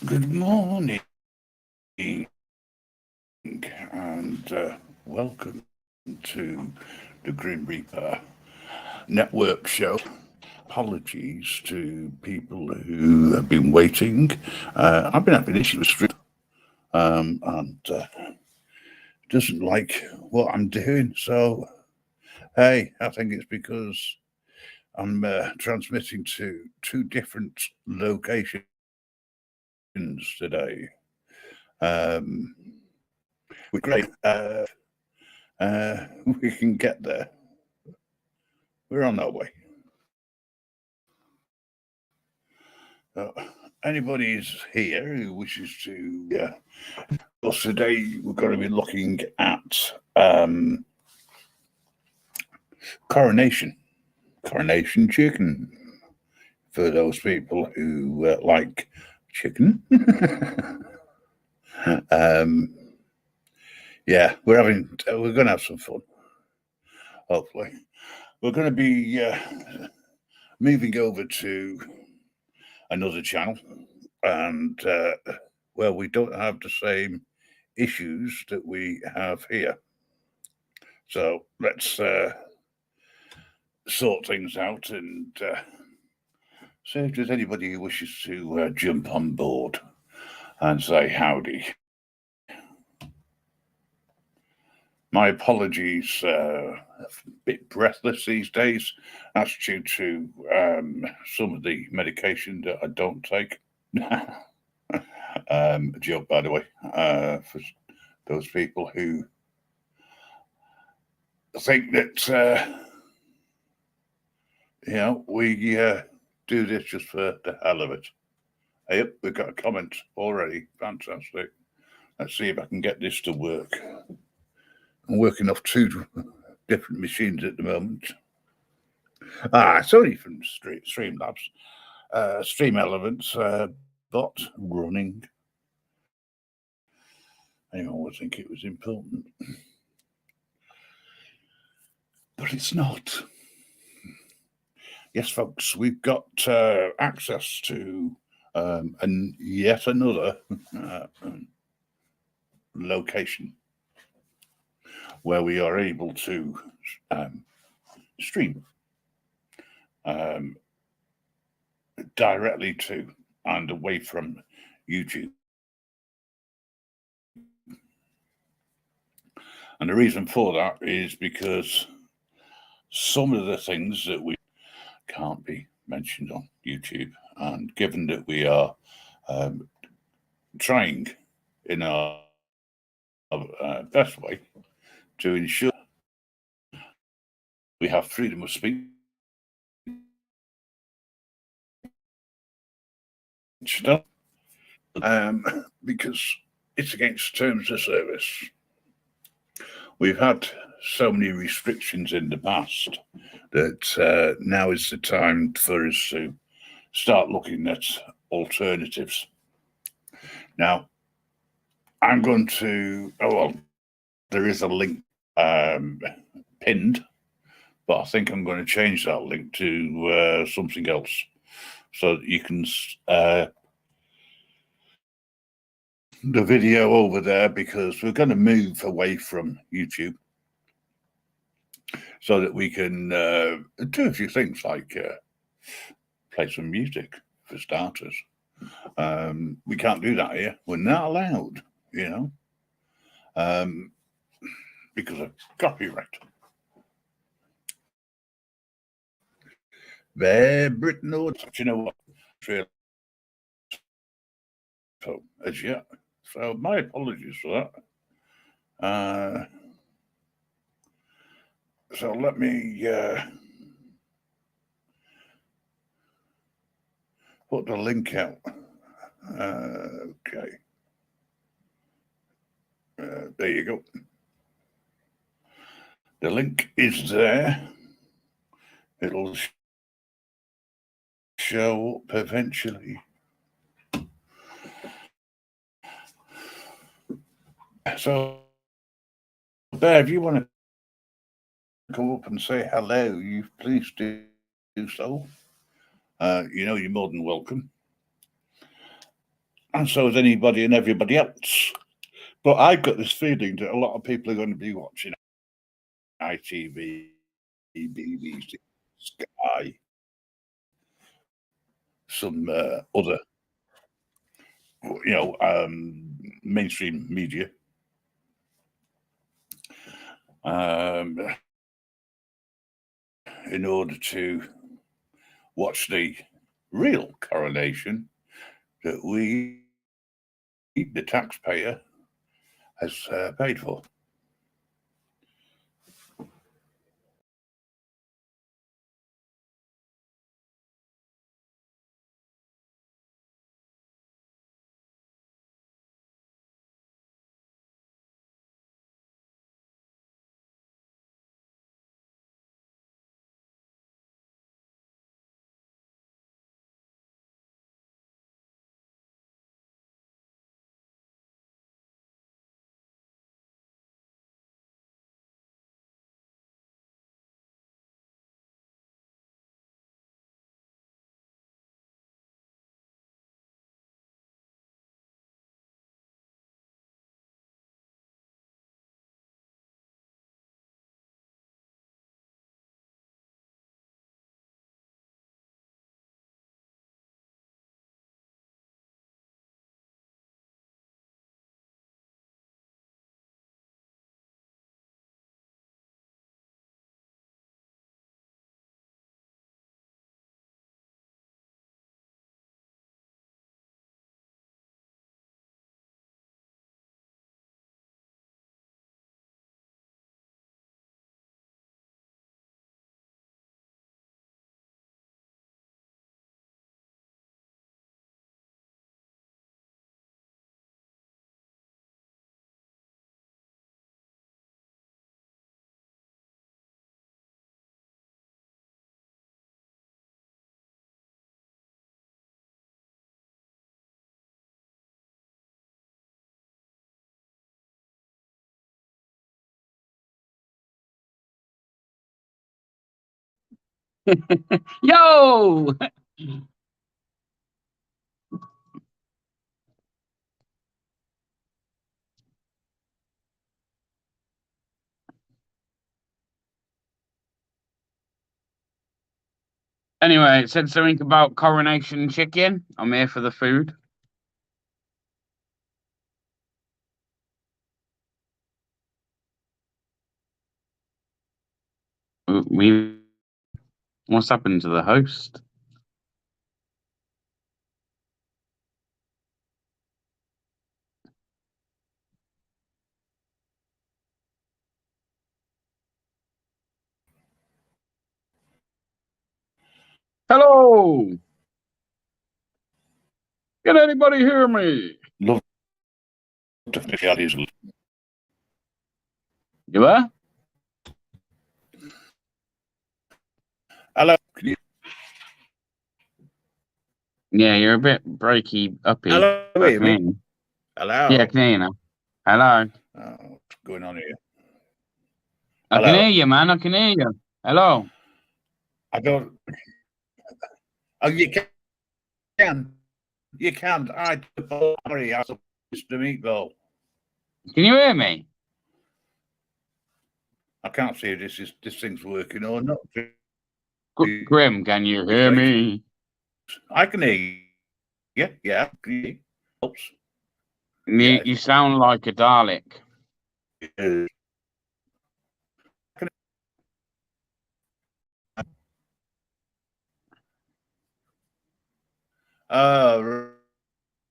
Good morning and welcome to the Grim Reaper Network show. Apologies to people who have been waiting. I've been having issues with Stream and doesn't like what I'm doing. So, hey, I think it's because I'm transmitting to two different locations today. Um, we're great. We can get there. We're on our way. Anybody is here who wishes to, well, today we're going to be looking at Coronation chicken for those people who like chicken. um, yeah, we're going to have some fun. Hopefully, we're going to be moving over to another channel, and well, we don't have the same issues that we have here. So let's sort things out and see if there's anybody who wishes to jump on board and say howdy. My apologies, a bit breathless these days. That's due to some of the medication that I don't take. A joke, by the way, for those people who think that we do this just for the hell of it. Yep, we've got a comment already. Fantastic. Let's see if I can get this to work. I'm working off two different machines at the moment. It's only from Streamlabs, Stream Elements bot running. Anyone would think it was important, but it's not. Yes, folks, we've got access to and yet another location where we are able to stream directly to and away from YouTube. And the reason for that is because some of the things that we can't be mentioned on YouTube, and given that we are trying in our best way to ensure we have freedom of speech, because it's against terms of service. We've had so many restrictions in the past that now is the time for us to start looking at alternatives. Now, I'm going to, there is a link pinned, but I think I'm going to change that link to something else so that you can the video over there, because we're going to move away from YouTube so that we can do a few things like play some music for starters. We can't do that here. We're not allowed, because of copyright. There, Britain, or you know what? As yet. So my apologies for that. So let me put the link out. Okay. There you go. The link is there. It'll show up eventually. So, Bear, if you want to come up and say hello, you please do so. You're more than welcome. and so is anybody and everybody else. But I've got this feeling that a lot of people are going to be watching ITV, BBC, Sky, some other, mainstream media. In order to watch the real coronation that we, the taxpayer, has paid for. Yo! Anyway, it said something about Coronation chicken. I'm here for the food. What's happened to the host? Hello! Can anybody hear me? Love to finish out his. You there? Hello. Yeah, you're a bit breaky uppy. Hello, I can hear you. Hello. Yeah, I can hear you now. Hello. Oh, what's going on here? I can hear you, man. I can hear you. Hello. I don't. Oh, you can. You can. Sorry, I Mr. Meatball. Can you hear me? I can't see if this thing's working or not. Grim, can you hear me? I can hear you. Yeah. Helps. You sound like a Dalek.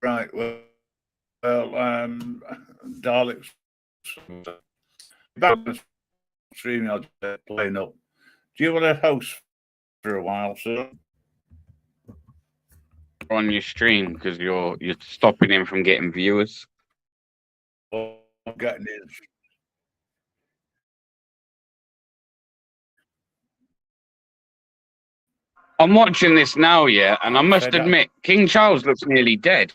Right. Well, Daleks. Streaming, I'll just playing up. Do you want to host for a while, sir? On your stream because you're stopping him from getting viewers. I'm getting in. I'm watching this now, yeah, and I must admit, King Charles looks nearly dead.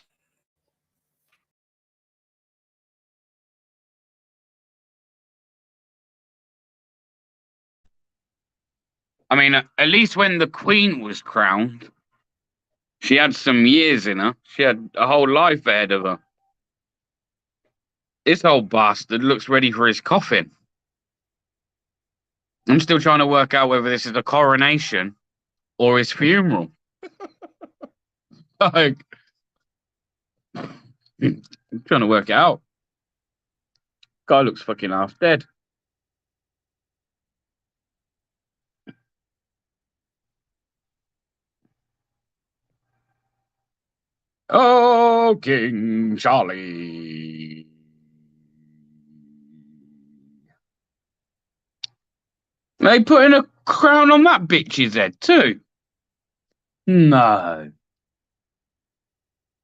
I mean, at least when the Queen was crowned, She had some years in her. She had a whole life ahead of her. This old bastard looks ready for his coffin. I'm still trying to work out whether this is a coronation or his funeral. Like, I'm trying to work it out. Guy looks fucking half dead. Oh, King Charlie. They putting a crown on that bitch's head too? No.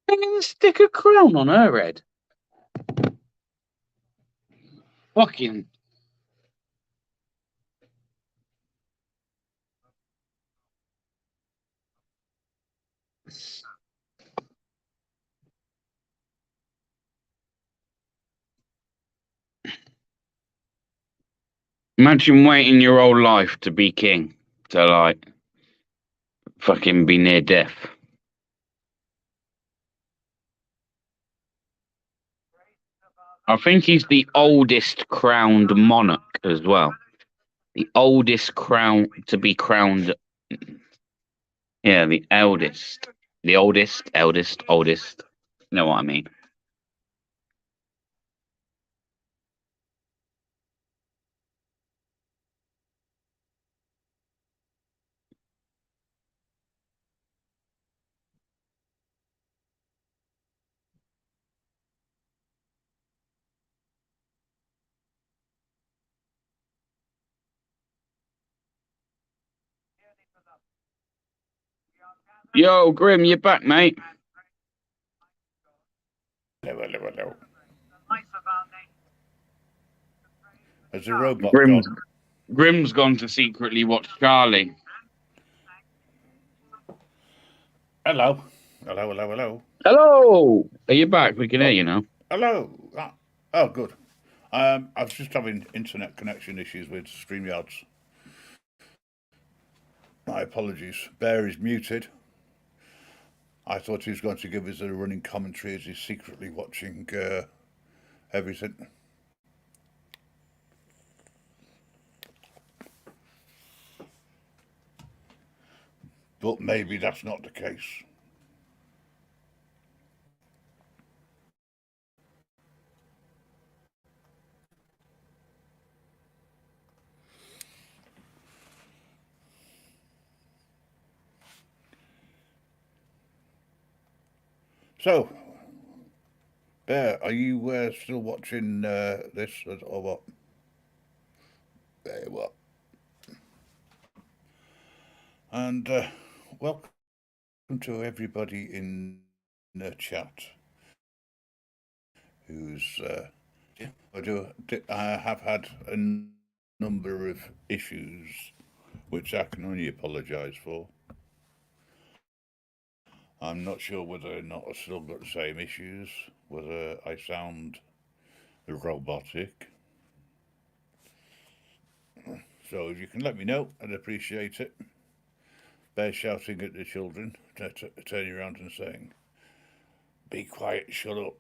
They're gonna stick a crown on her head. Fucking. Imagine waiting your whole life to be king. To like fucking be near death. I think he's the oldest crowned monarch as well. The oldest crown to be crowned. Yeah, the eldest. The oldest. You know what I mean? Yo, Grim, you back, mate? Hello. Has the robot gone? Grim's gone to secretly watch Charlie. Hello. Hello! Are you back? We can hear you now. Hello. Oh, good. I was just having internet connection issues with StreamYards. My apologies. Bear is muted. I thought he was going to give us a running commentary as he's secretly watching everything. But maybe that's not the case. So, Bear, are you still watching this or what? There, what? And welcome to everybody in the chat who's I have had a number of issues which I can only apologise for. I'm not sure whether or not I've still got the same issues, whether I sound robotic. So if you can let me know, I'd appreciate it. Bear shouting at the children, turning around and saying, "Be quiet, shut up.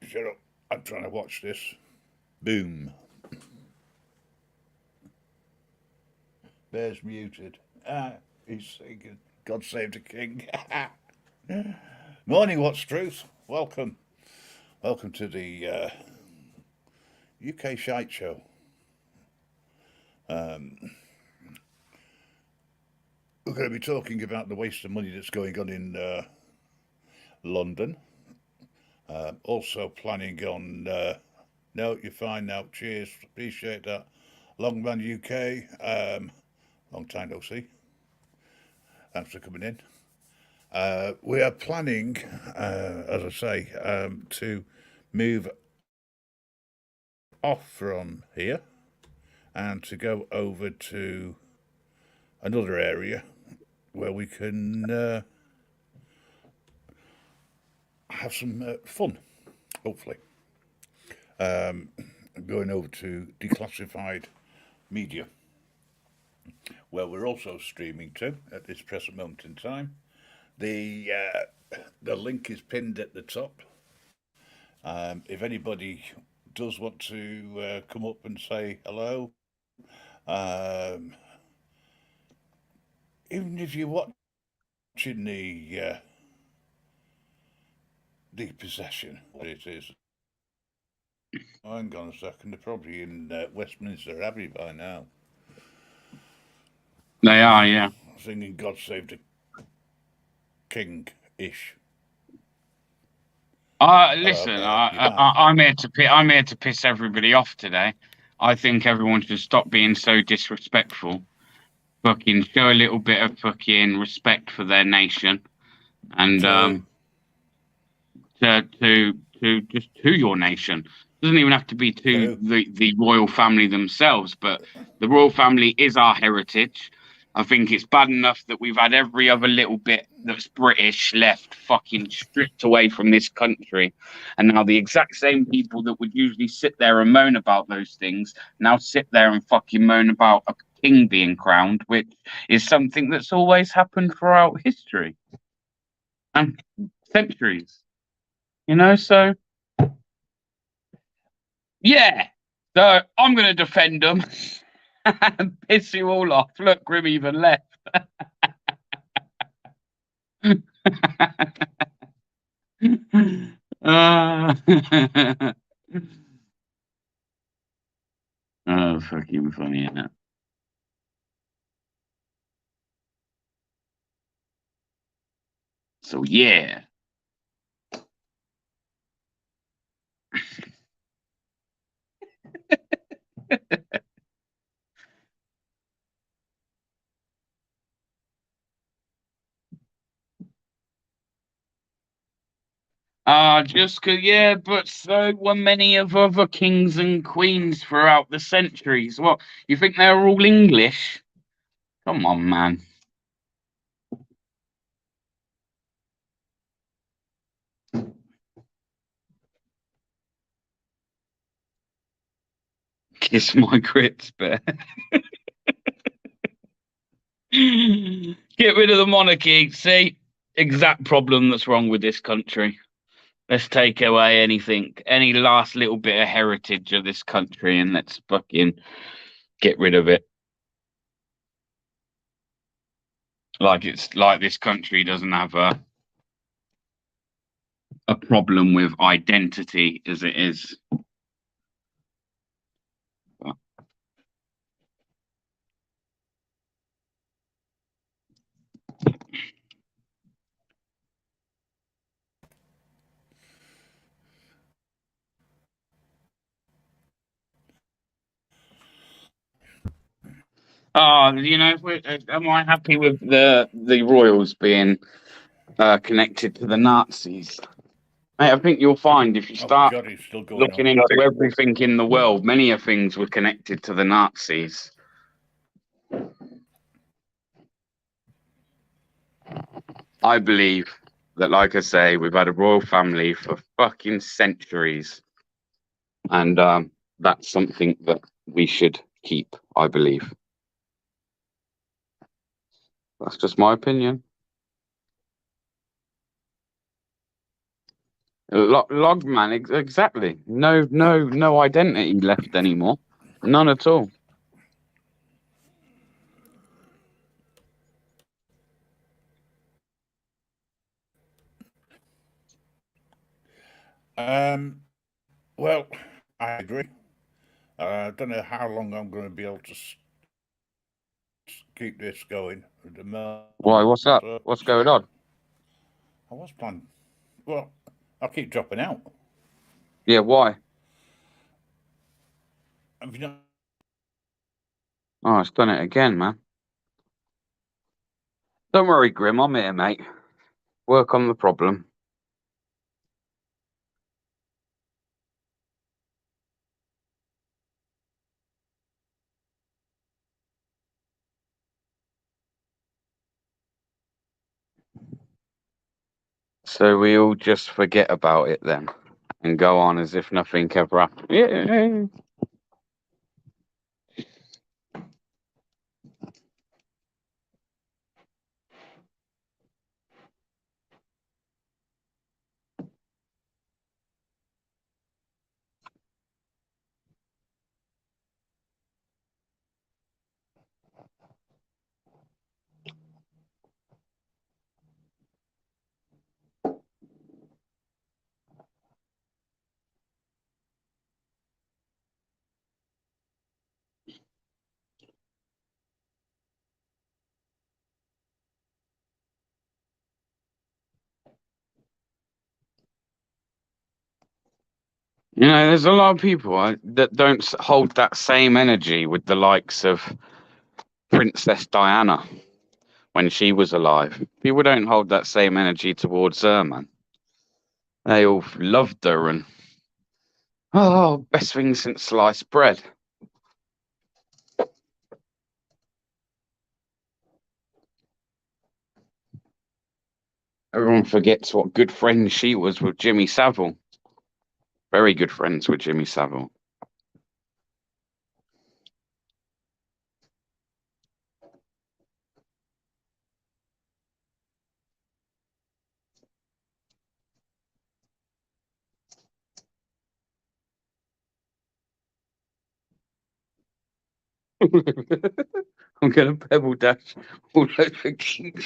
Shut up, I'm trying to watch this." Boom. Bear's muted. He's singing God Save the King. Morning, What's Truth? Welcome to the UK Shite Show. We're going to be talking about the waste of money that's going on in London. Also planning on... no, you're fine now. Cheers. Appreciate that. Longman UK. Long time no see. Thanks for coming in. We are planning, as I say, to move off from here and to go over to another area where we can have some fun, hopefully. Going over to declassified media. where we're also streaming to at this present moment in time. The link is pinned at the top. If anybody does want to come up and say hello, um, even if you're watching the possession, what it is. Oh, hang on a second, they're probably in Westminster Abbey by now, They are, yeah. singing "God Save the King" ish. Hello Listen, there, you back? I'm here to piss everybody off today. I think everyone should stop being so disrespectful. Fucking show a little bit of fucking respect for their nation, and True. to your nation. Doesn't even have to be to True. the royal family themselves, but the royal family is our heritage. I think it's bad enough that we've had every other little bit that's British left fucking stripped away from this country. And now the exact same people that would usually sit there and moan about those things now sit there and fucking moan about a king being crowned, which is something that's always happened throughout history and centuries. So yeah. So I'm going to defend them and piss you all off. Look, Grim even left. uh, oh, fucking funny, isn't it? So yeah. Just 'cause, yeah, but so were many of other kings and queens throughout the centuries. What, you think they were all English? Come on, man. Kiss my grits, bear. Get rid of the monarchy. See, exact problem that's wrong with this country. Let's take away anything, any last little bit of heritage of this country, and let's fucking get rid of it. Like it's like this country doesn't have a problem with identity as it is. Am I happy with the royals being connected to the Nazis? Mate, I think you'll find if you Oh start God, it's still going looking on. into everything in the world, many of things were connected to the Nazis. I believe that, like I say, we've had a royal family for fucking centuries, and that's something that we should keep. I believe that's just my opinion. Logman, exactly. No identity left anymore. None at all. Well, I agree. I don't know how long I'm going to be able to keep this going at the Why? moment. What's up? What's going on? I was planning. Well, I'll keep dropping out. Yeah, why? Have you not? Oh, it's done it again, man. Don't worry, Grim. I'm here, mate. Work on the problem. So we all just forget about it then and go on as if nothing ever happened. Yeah. You know, there's a lot of people that don't hold that same energy with the likes of Princess Diana when she was alive. People don't hold that same energy towards her, man. They all loved her and, oh, best thing since sliced bread. Everyone forgets what good friend she was with Jimmy Savile. Very good friends with Jimmy Savile. I'm gonna pebble dash all over King.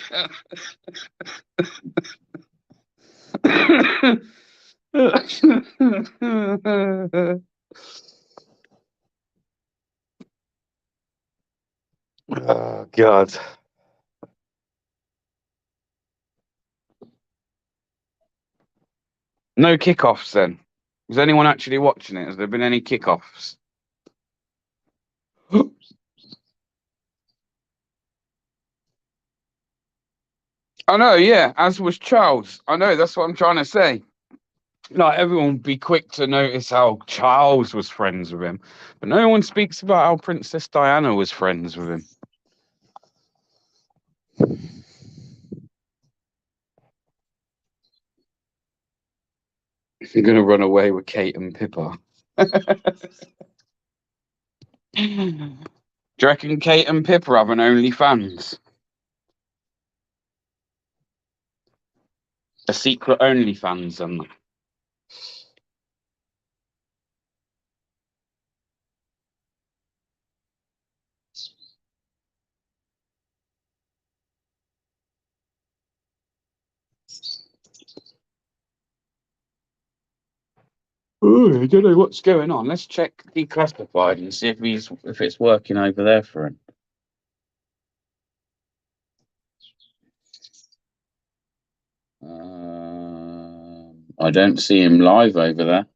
Oh God. No kickoffs then. Is anyone actually watching it? Has there been any kickoffs? I know, yeah, as was Charles. I know, that's what I'm trying to say. Like, everyone would be quick to notice how Charles was friends with him, but no one speaks about how Princess Diana was friends with him. You're going to run away with Kate and Pippa. Do you reckon Kate and Pippa have an OnlyFans? A secret OnlyFans and that? Oh, I don't know what's going on. Let's check declassified and see if it's working over there for him. I don't see him live over there.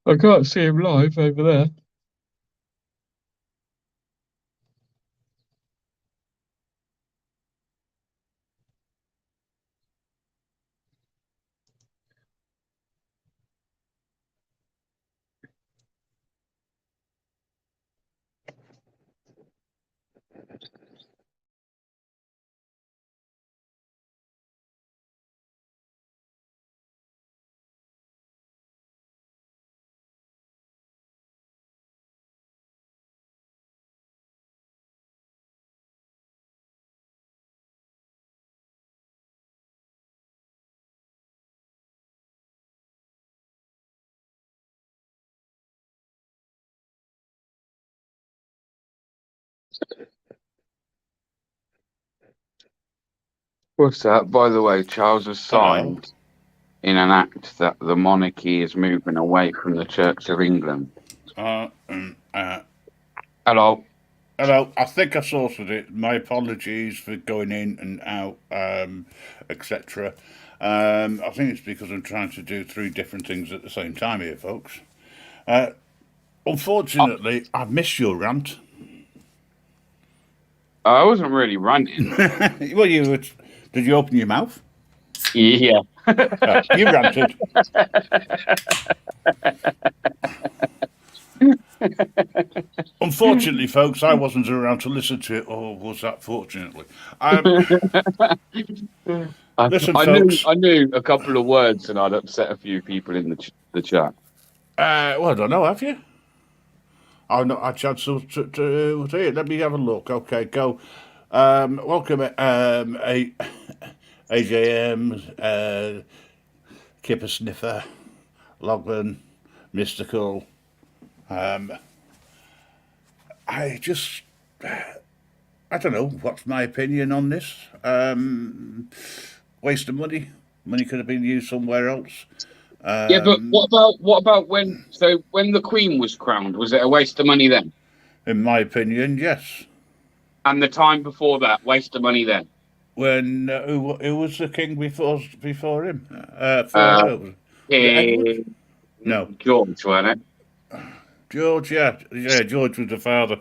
I can't see him live over there. What's that? By the way, Charles has signed in an act that the monarchy is moving away from the Church of England. Hello. Hello, I think I sorted it. My apologies for going in and out, etc. I think it's because I'm trying to do 3 different things at the same time here, folks. Unfortunately, I missed your rant. I wasn't really ranting. Well, did you open your mouth? Yeah. You ranted. Unfortunately, folks, I wasn't around to listen to it, or was that fortunately? Listen, folks. I knew a couple of words and I'd upset a few people in the chat. Well, I don't know, have you? I've not had a chance to see it. Let me have a look. Okay, go. Welcome, AJM, Kipper Sniffer, Logman, Mystical. I just, I don't know. What's my opinion on this? Waste of money. Money could have been used somewhere else. Yeah, but what about when the Queen was crowned? Was it a waste of money then? In my opinion, yes. And the time before that, waste of money then? When who was the king before him? For Uh, her, was it Edward? King No, George, wasn't it? George. Yeah, George was the father.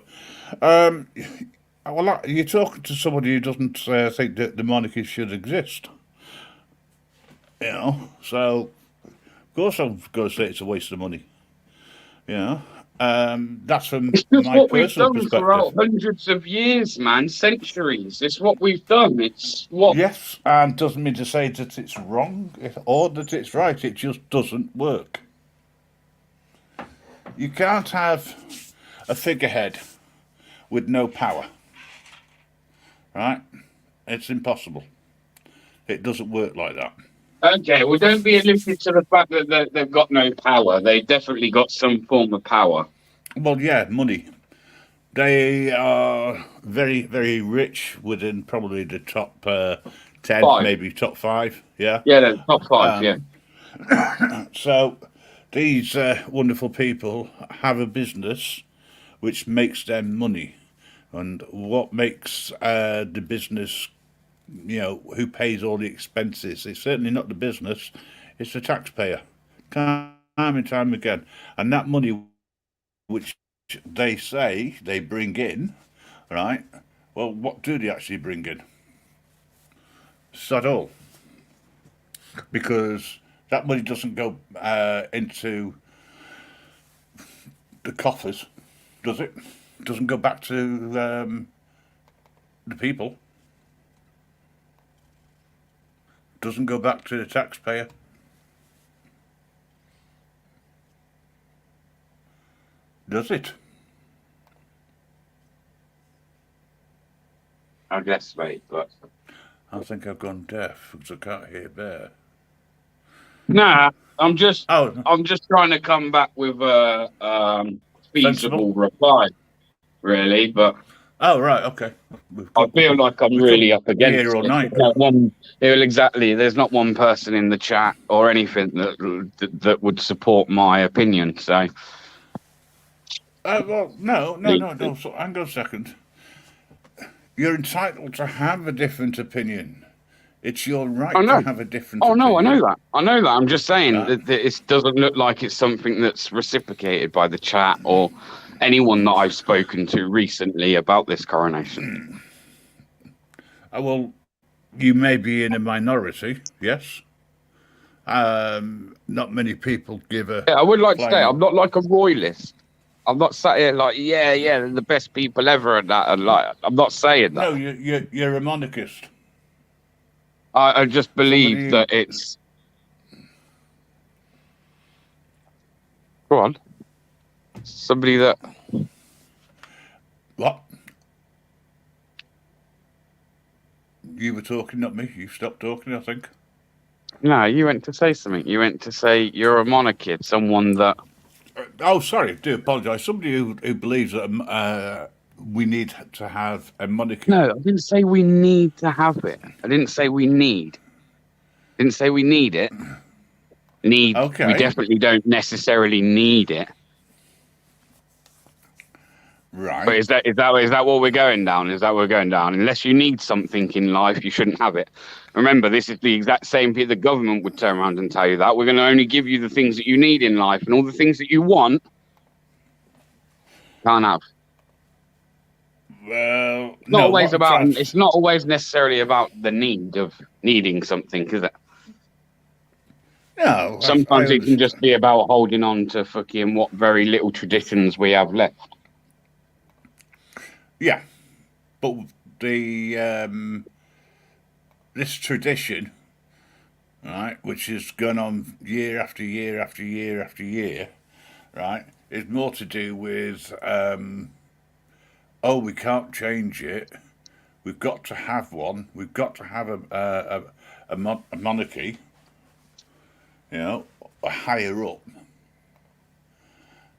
Um, well, you're talking to somebody who doesn't think that the monarchy should exist. So of course I'm going to say it's a waste of money. You know, that's from It's just my what we've personal done perspective. throughout hundreds of years, man, centuries. It's what we've done. It's what. Yes, and doesn't mean to say that it's wrong or that it's right. It just doesn't work. You can't have a figurehead with no power, right? It's impossible. It doesn't work like that. Okay, well, don't be alluded to the fact that they've got no power. They definitely got some form of power. Well, yeah, money. They are very, very rich within probably the top 10, Five. maybe top 5. Yeah. Yeah, the top five. Yeah. So these wonderful people have a business which makes them money. And what makes the business, who pays all the expenses? It's certainly not the business, it's the taxpayer. Time and time again. And that money which they say they bring in, right? Well, what do they actually bring in? Sod all. Because that money doesn't go into the coffers, does it? Doesn't go back to the people. Doesn't go back to the taxpayer. Does it? I guess, mate, but. I think I've gone deaf because I can't hear Bear. Nah, I'm just Oh, trying to come back with a feasible sensible. reply, really. But Oh, right, okay. I feel like I'm we could really up be here against all it. night. Exactly. There's not one person in the chat or anything that would support my opinion. So, Well, no. So, hang on a second. You're entitled to have a different opinion. It's your oh right to no, have a different oh no, I know opinion. that. I know that. I'm just saying Right? that it doesn't look like it's something that's reciprocated by the chat or anyone that I've spoken to recently about this coronation. Well, you may be in a minority, yes. Not many people give a Yeah, I would like to say I'm flying. not like a royalist. I'm not sat here like, yeah, they're the best people ever and that. And like, I'm not saying that. No, you're a monarchist. I just believe Somebody. that it's. Go on. Somebody that. What? You were talking, not me. You stopped talking, I think. No, you went to say something. You went to say you're a monarchist, someone that. Oh, sorry. I do apologise. Somebody who believes that we need to have a monarchy. No, I didn't say we need to have it. I didn't say we need. Didn't say we need it. We Okay. definitely don't necessarily need it. Right. But is that what we're going down? Is that what we're going down? Unless you need something in life, you shouldn't have it. Remember, this is the exact same thing the government would turn around and tell you that. We're going to only give you the things that you need in life, and all the things that you want, can't have. Well, It's not no. always about. It's not always necessarily about the need of needing something, is it? No. Sometimes it can just be about holding on to fucking what very little traditions we have left. Yeah, but the this tradition, right, which has gone on year after year after year after year, right, is more to do with we can't change it. We've got to have one. We've got to have a monarchy. Higher up.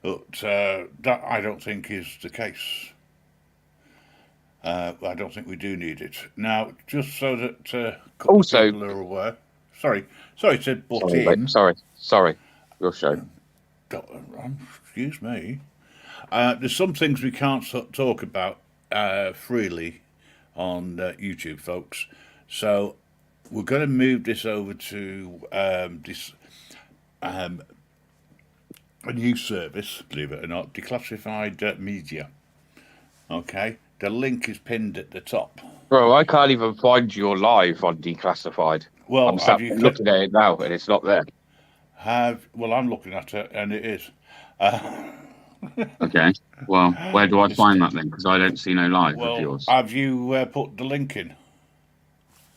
But that I don't think is the case. I don't think we do need it. Now, just so that a couple of people are aware. Sorry to butt in. Sorry. Sorry, your show. Excuse me. There's some things we can't talk about freely on YouTube, folks. So we're going to move this over to this a new service, believe it or not, declassified media. Okay, the link is pinned at the top. Bro, I can't even find your live on Declassified. Well, I'm sat looking at it now, and it's not there. Well, I'm looking at it, and it is. Okay. Well, where do I find that then? Because I don't see no live of yours. Have you put the link in?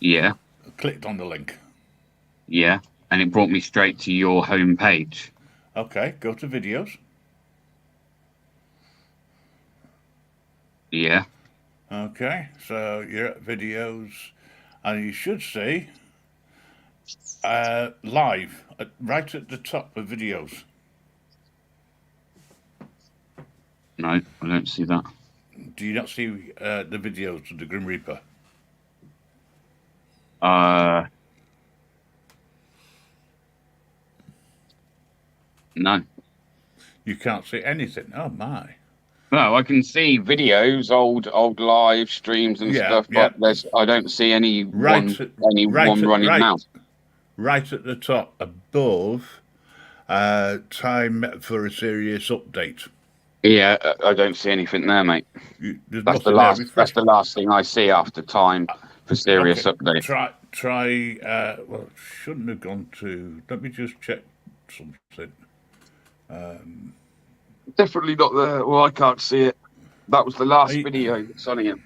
Yeah. Clicked on the link. Yeah, and it brought me straight to your home page. Okay, go to videos. Yeah. Okay, so you're at videos, and you should see live right at the top of videos. No, I don't see that. Do you not see the videos of the Grim Reaper? No. You can't see anything. Oh my. No, I can see videos, old live streams and stuff, but I don't see any one running now. Right at the top, above, time for a serious update. Yeah, I don't see anything there, mate. That's the last thing I see after time for serious update. Try. Well, it shouldn't have gone to. Let me just check something. Definitely not there. Well, I can't see it. That was the last video that's on here.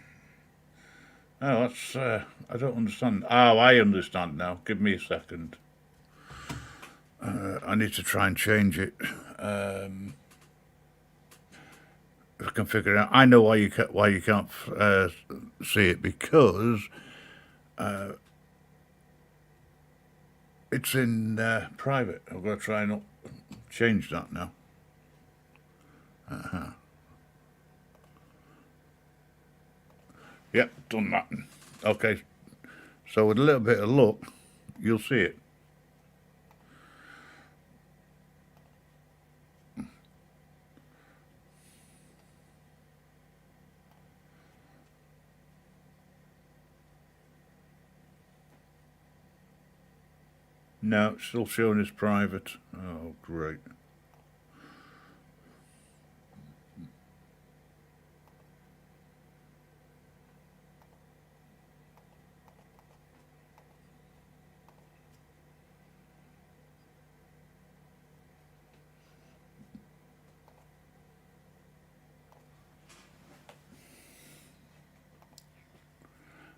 Oh, that's. I don't understand. Oh, I understand now. Give me a second. I need to try and change it. If I can figure it out. I know why you can't see it, because it's in private. I've got to try and change that now. Yep, done that. Okay, so with a little bit of luck, you'll see it. No, it's still showing as private. Oh, great.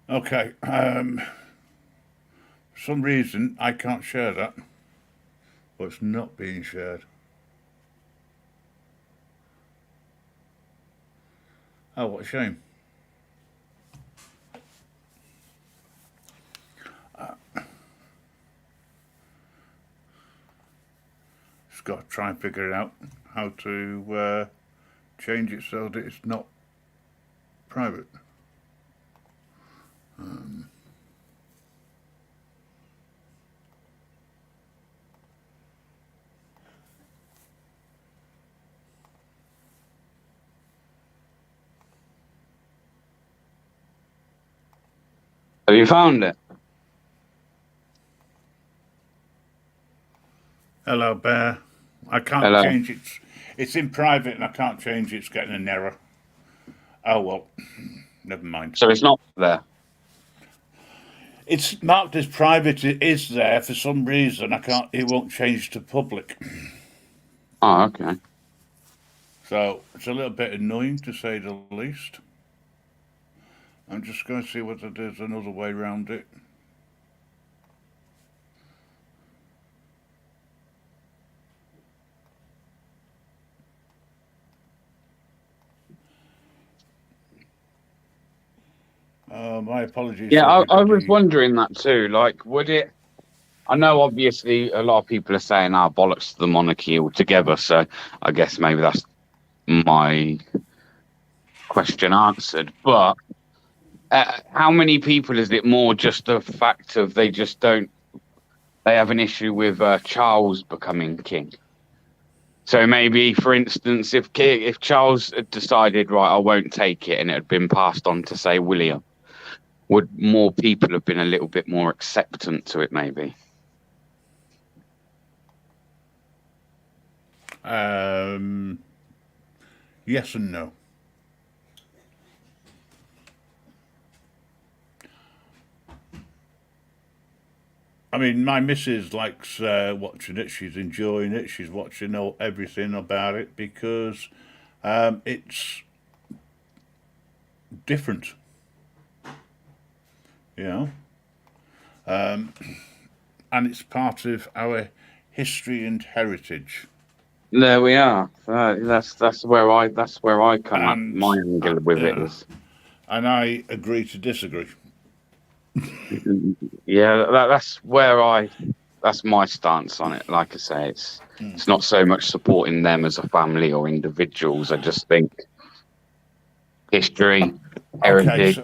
Okay. For some reason, I can't share that. But it's not being shared. Oh, what a shame. Just got to try and figure it out how to change it so that it's not private. Have you found it? Hello, Bear. I can't change it. It's in private and I can't change it. It's getting an error. Oh, well. Never mind. So it's not there? It's marked as private. It is there for some reason. It won't change to public. Oh, okay. So it's a little bit annoying, to say the least. I'm just going to see whether there's another way around it. My apologies. Yeah, I was wondering that too. Like, would it... I know, obviously, a lot of people are saying, bollocks to the monarchy altogether, so I guess maybe that's my question answered. But how many people is it more just the fact of they just don't they have an issue with Charles becoming king. So maybe, for instance, if Charles had decided, right, I won't take it, and it had been passed on to, say, William, would more people have been a little bit more acceptant to it, maybe? Yes and no. I mean, my missus likes watching it. She's enjoying it. She's watching everything about it because it's different, you know, and it's part of our history and heritage. There we are. That's where I come up. And My angle with it yeah, is, and I agree to disagree. yeah, that's my stance on it. Like I say, it's not so much supporting them as a family or individuals. I just think history, heritage.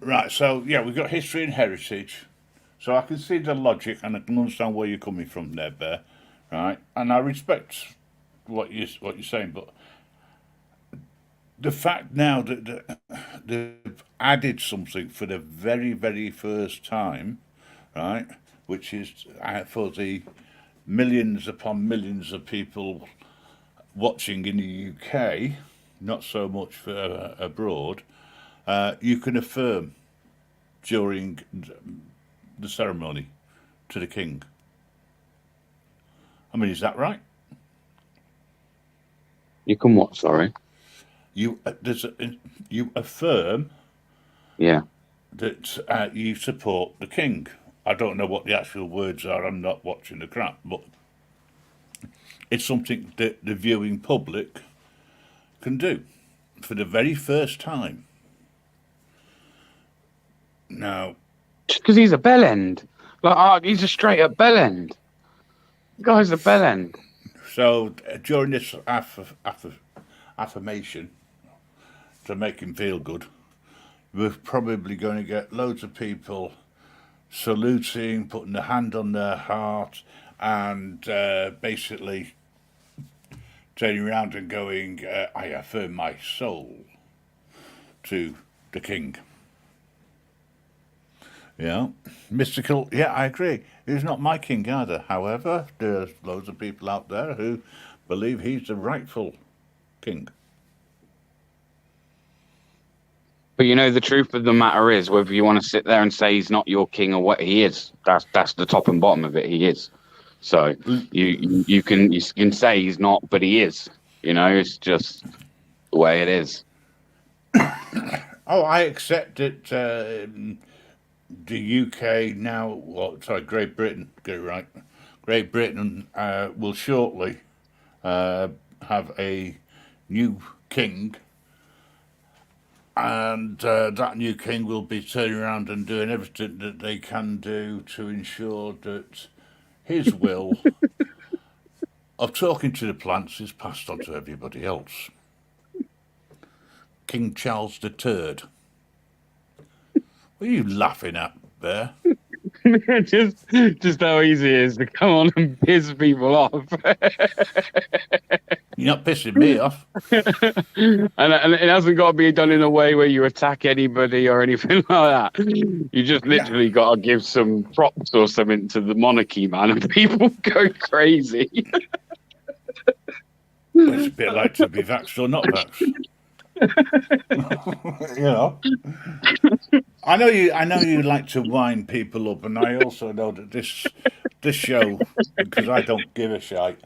Okay, so yeah, we've got history and heritage. So I can see the logic and I can understand where you're coming from there, Bear. Right, and I respect what you're saying, but the fact now that they've added something for the very, very first time, right, which is for the millions upon millions of people watching in the UK, not so much for abroad, you can affirm during the ceremony to the king. I mean, is that right? You can what? Sorry. You you affirm, Yeah. that you support the king. I don't know what the actual words are. I'm not watching the crap, but it's something that the viewing public can do for the very first time. Now, Just because he's a bellend, like he's a straight up bellend. The guy's a bellend. so during this affirmation to make him feel good, we're probably going to get loads of people saluting, putting their hand on their heart, and basically turning around and going, I affirm my soul to the king. Yeah, mystical. Yeah, I agree. He's not my king either. However, there's loads of people out there who believe he's the rightful king. But you know, the truth of the matter is, whether you want to sit there and say he's not your king or what he is, that's the top and bottom of it. He is. So you can say he's not, but he is. You know, it's just the way it is. Oh, I accept it. The UK now, Great Britain, get it right. Great Britain will shortly have a new king, and that new king will be turning around and doing everything that they can do to ensure that his will of talking to the plants is passed on to everybody else. King Charles III. What are you laughing at there? just how easy it is to come on and piss people off. You're not pissing me off. and it hasn't got to be done in a way where you attack anybody or anything like that. You just literally got to give some props or something to the monarchy, man, and people go crazy. It's a bit like to be vaxxed or not vaxxed. You know, I know you like to wind people up, and I also know that this show, because I don't give a shite,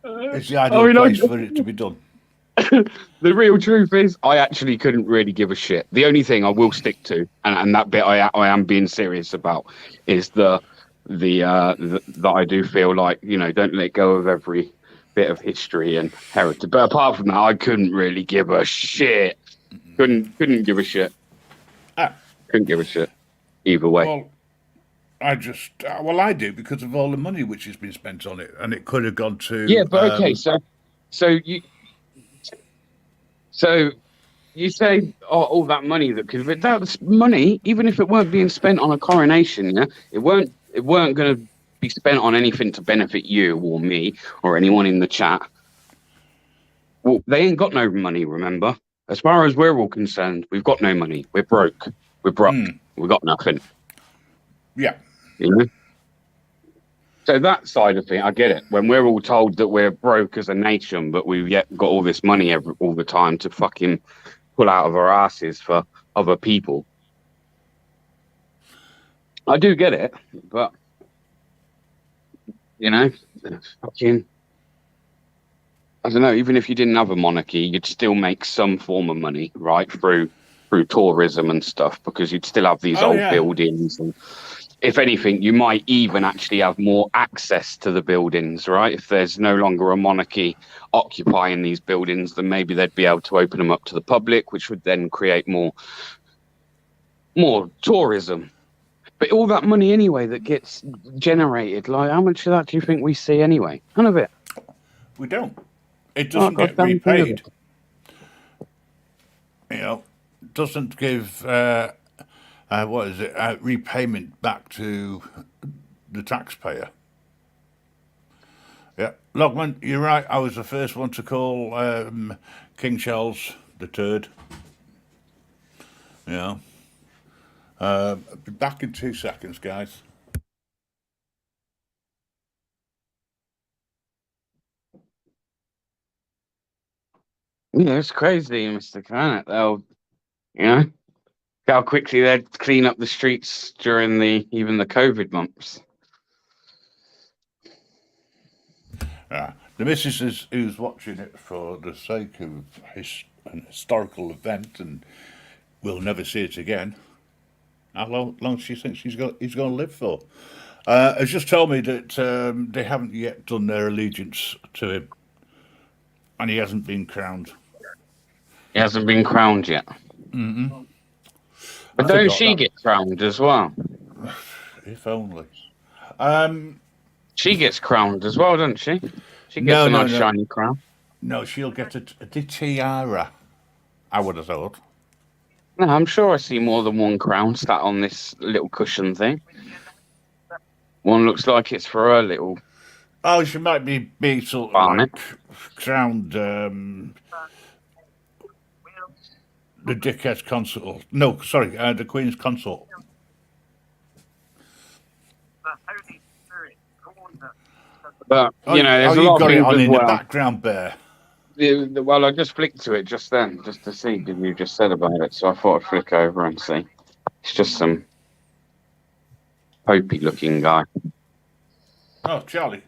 it's the ideal place for it to be done. The real truth is, I actually couldn't really give a shit. The only thing I will stick to, and that bit I am being serious about, is that I do feel like, you know, don't let go of every bit of history and heritage. But apart from that, I couldn't really give a shit. Couldn't give a shit. Couldn't give a shit either way. Well, I do because of all the money which has been spent on it, and it could have gone to. Yeah, but okay, so you say all that money that's money, even if it weren't being spent on a coronation, yeah, it weren't going to be spent on anything to benefit you or me or anyone in the chat. Well, they ain't got no money, remember? As far as we're all concerned, we've got no money. We're broke. We're broke. We've got nothing. Yeah. You know? So that side of it, I get it. When we're all told that we're broke as a nation, but we've yet got all this money all the time to fucking pull out of our asses for other people. I do get it, but you know, fucking, I don't know. Even if you didn't have a monarchy, you'd still make some form of money, right? Through tourism and stuff, because you'd still have these old buildings, and if anything, you might even actually have more access to the buildings, right? If there's no longer a monarchy occupying these buildings, then maybe they'd be able to open them up to the public, which would then create more tourism. But all that money anyway that gets generated, like how much of that do you think we see anyway? None of it. We don't. It doesn't get repaid. You know, doesn't give repayment back to the taxpayer. Yeah, Logman, you're right. I was the first one to call King Charles III. You know. I'll be back in 2 seconds, guys. Yeah, it's crazy, Mr. Kennett. They'll, you know, how quickly they'd clean up the streets during even the COVID months. The missus who's watching it for the sake of an historical event and will never see it again. How long she thinks he's going to live for? Has just told me that they haven't yet done their allegiance to him, and he hasn't been crowned. He hasn't been crowned yet. Mm-mm. But don't she get crowned as well? If only. She gets crowned as well, doesn't she? She gets a nice shiny crown. No, she'll get a tiara, I would have thought. No, I'm sure I see more than one crown sat on this little cushion thing. One looks like it's for her little... Oh, she might be sort of like crowned the dickhead's consort. No, sorry, the Queen's consort. But, you know, there's a lot of things on in the background, Bear. Well, I just flicked to it just then, just to see what you just said about it. So I thought I'd flick over and see. It's just some popey-looking guy. Oh, Charlie.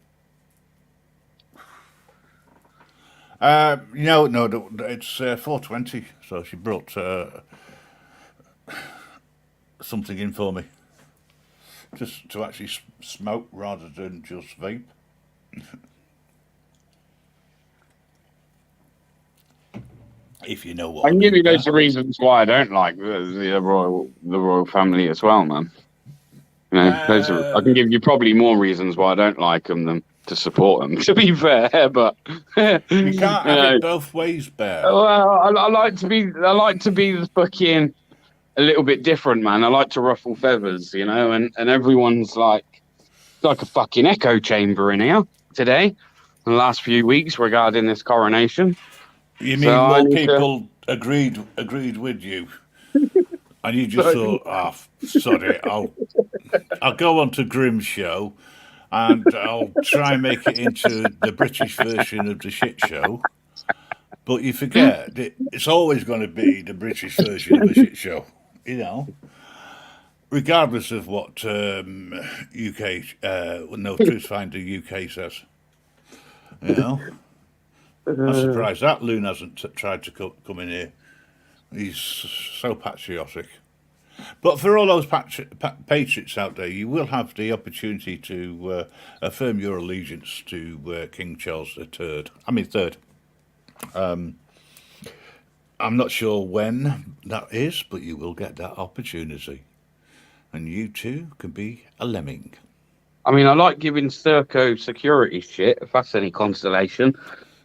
No, it's 4:20, so she brought something in for me. Just to actually smoke rather than just vape. If you know what I can give you loads of reasons why I don't like the royal family as well, man. You know, I can give you probably more reasons why I don't like them than to support them. To be fair, but you can't have it both ways, Bear. Well, I like to be the fucking a little bit different, man. I like to ruffle feathers, you know, and everyone's like a fucking echo chamber in here today. In the last few weeks regarding this coronation. You mean more people agreed with you, and you just thought, "Oh, sorry, I'll go on to Grimm's show, and I'll try and make it into the British version of the shit show." But you forget that it's always going to be the British version of a shit show, you know, regardless of what Truth Finder UK says, you know. I'm surprised that loon hasn't tried to come in here. He's so patriotic. But for all those patriots out there, you will have the opportunity to affirm your allegiance to King Charles III. I mean, third. I'm not sure when that is, but you will get that opportunity. And you too can be a lemming. I mean, I like giving Serco security shit, if that's any consolation.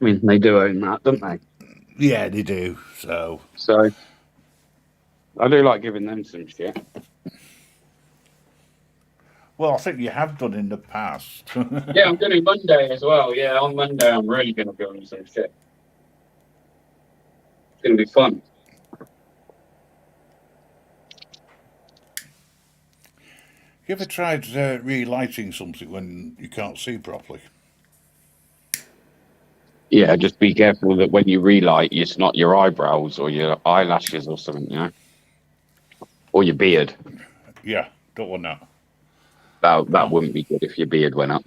I mean, they do own that, don't they? Yeah, they do. So I do like giving them some shit. well, I think you have done in the past. Yeah, I'm doing Monday as well. Yeah, on Monday I'm really going to give them some shit. It's going to be fun. You ever tried relighting something when you can't see properly? Yeah, just be careful that when you relight, it's not your eyebrows or your eyelashes or something, you know, or your beard. Yeah, don't want that. That No. wouldn't be good if your beard went up.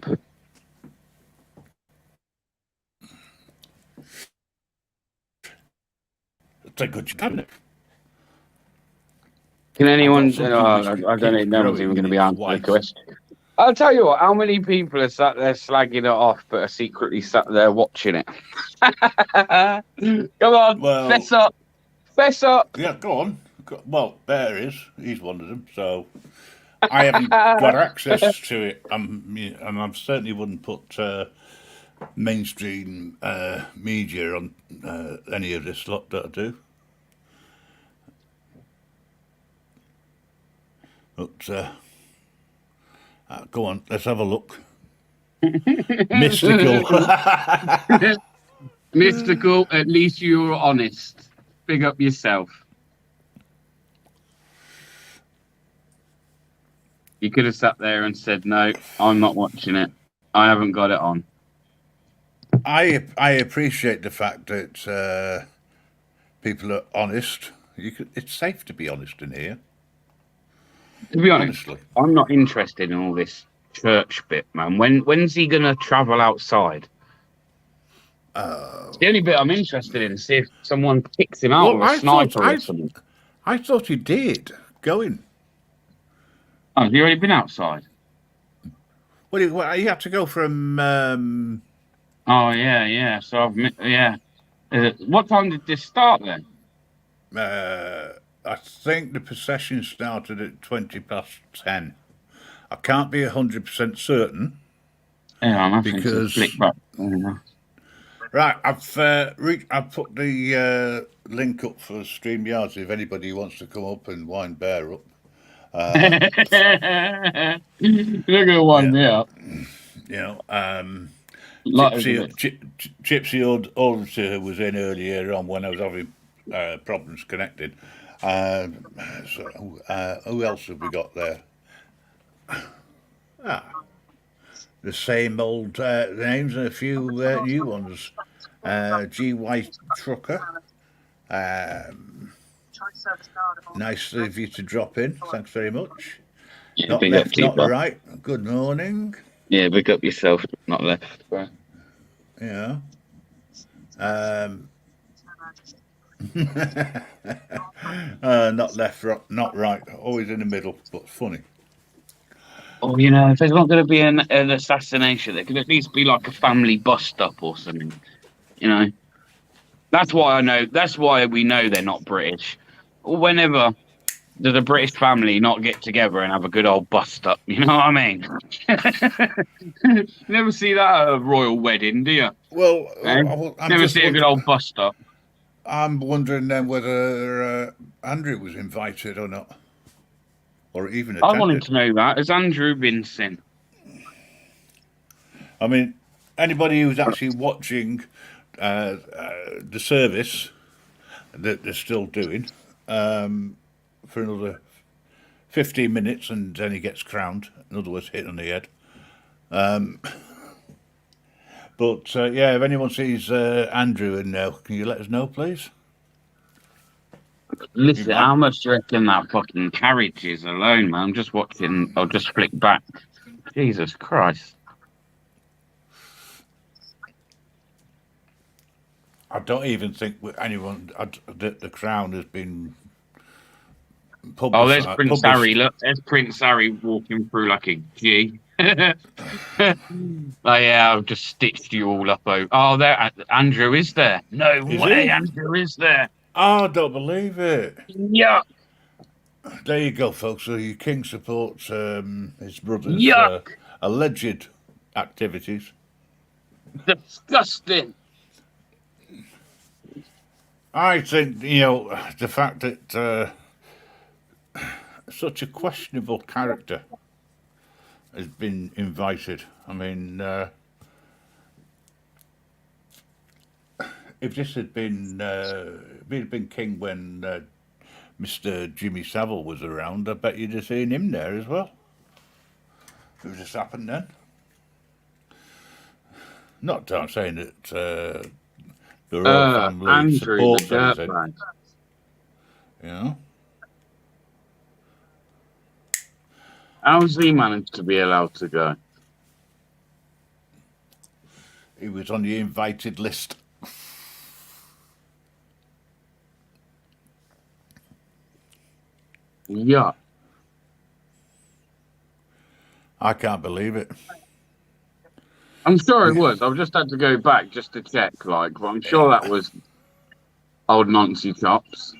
It's a good cabinet. Can I've got anyone? something which I don't know. keeps No one's even growing going and to be it's answering the white. question. I'll tell you what. How many people are sat there slagging it off, but are secretly sat there watching it? Come on, Well, fess up, fess up. yeah, go on. Well, there is. He's one of them. So I haven't got access to it. And I certainly wouldn't put mainstream media on any of this lot that I do. But go on, let's have a look. Mystical. Mystical. At least you were honest. Big up yourself. You could have sat there and said, "No, I'm not watching it. I haven't got it on." I appreciate the fact that people are honest. It's safe to be honest in here. To be honest, Honestly. I'm not interested in all this church bit, man. When's he gonna travel outside? It's the only bit I'm interested in. See if someone picks him out Well, with a sniper or something. I thought he did going. Oh, have you already been outside? Well, he had to go from. Oh yeah. So yeah. What time did this start then? I think the procession started at 20 past 10. I can't be 100% certain Yeah, I'm having to flick because back. right, I've put the link up for StreamYards if anybody wants to come up and wind Bear up. Look at one Yeah, there. you know, Like a bit. Gypsy Auditor was in earlier on when I was having problems connected. Who else have we got there? The same old names and a few new ones. GY Trucker. Nice of you to drop in. Thanks very much. Yeah, Not big up left, to you, not bro. right. Good morning. Yeah, big up yourself, not left, bro. Yeah. Um, not left, not right. Always in the middle, but funny. Oh, you know, if there's not going to be an assassination, there could at least be like a family bust up or something. You know, that's why I know. That's why we know they're not British. Whenever does a British family not get together and have a good old bust up? You know what I mean? You never see that at a royal wedding, do you? Well, Eh? I'm Never just see a good wondering. old bust up. I'm wondering then whether Andrew was invited or not, or even I wanted attended. to know that. Has Andrew been seen? I mean, anybody who's actually watching the service that they're still doing for another 15 minutes and then he gets crowned. In other words, hit on the head. But yeah, if anyone sees Andrew in there, can you let us know, please? He Listen, might. how much do you reckon that fucking carriage is alone, man? I'm just watching. I'll just flick back. Jesus Christ. I don't even think anyone that the crown has been Oh, there's published. Prince Harry. Look, there's Prince Harry walking through like a G. Oh, yeah, I've just stitched you all up over. Oh, there, Andrew is there. No Is way, he? Andrew is there. Oh, I don't believe it. Yuck, There you go, folks. So your king supports his brother's yuck, alleged activities. disgusting. I think, the fact that such a questionable character has been invited. I mean, if this had been, if he'd been king when Mr. Jimmy Savile was around, I bet you'd have seen him there as well. It just happened then. Not that I'm saying that the royal family Andrew, the supports anything, dirtbag. you know. How's he managed to be allowed to go? He was on the invited list. Yeah. I can't believe it. I'm sure it was. I've just had to go back just to check, but I'm sure that was old Nancy chops.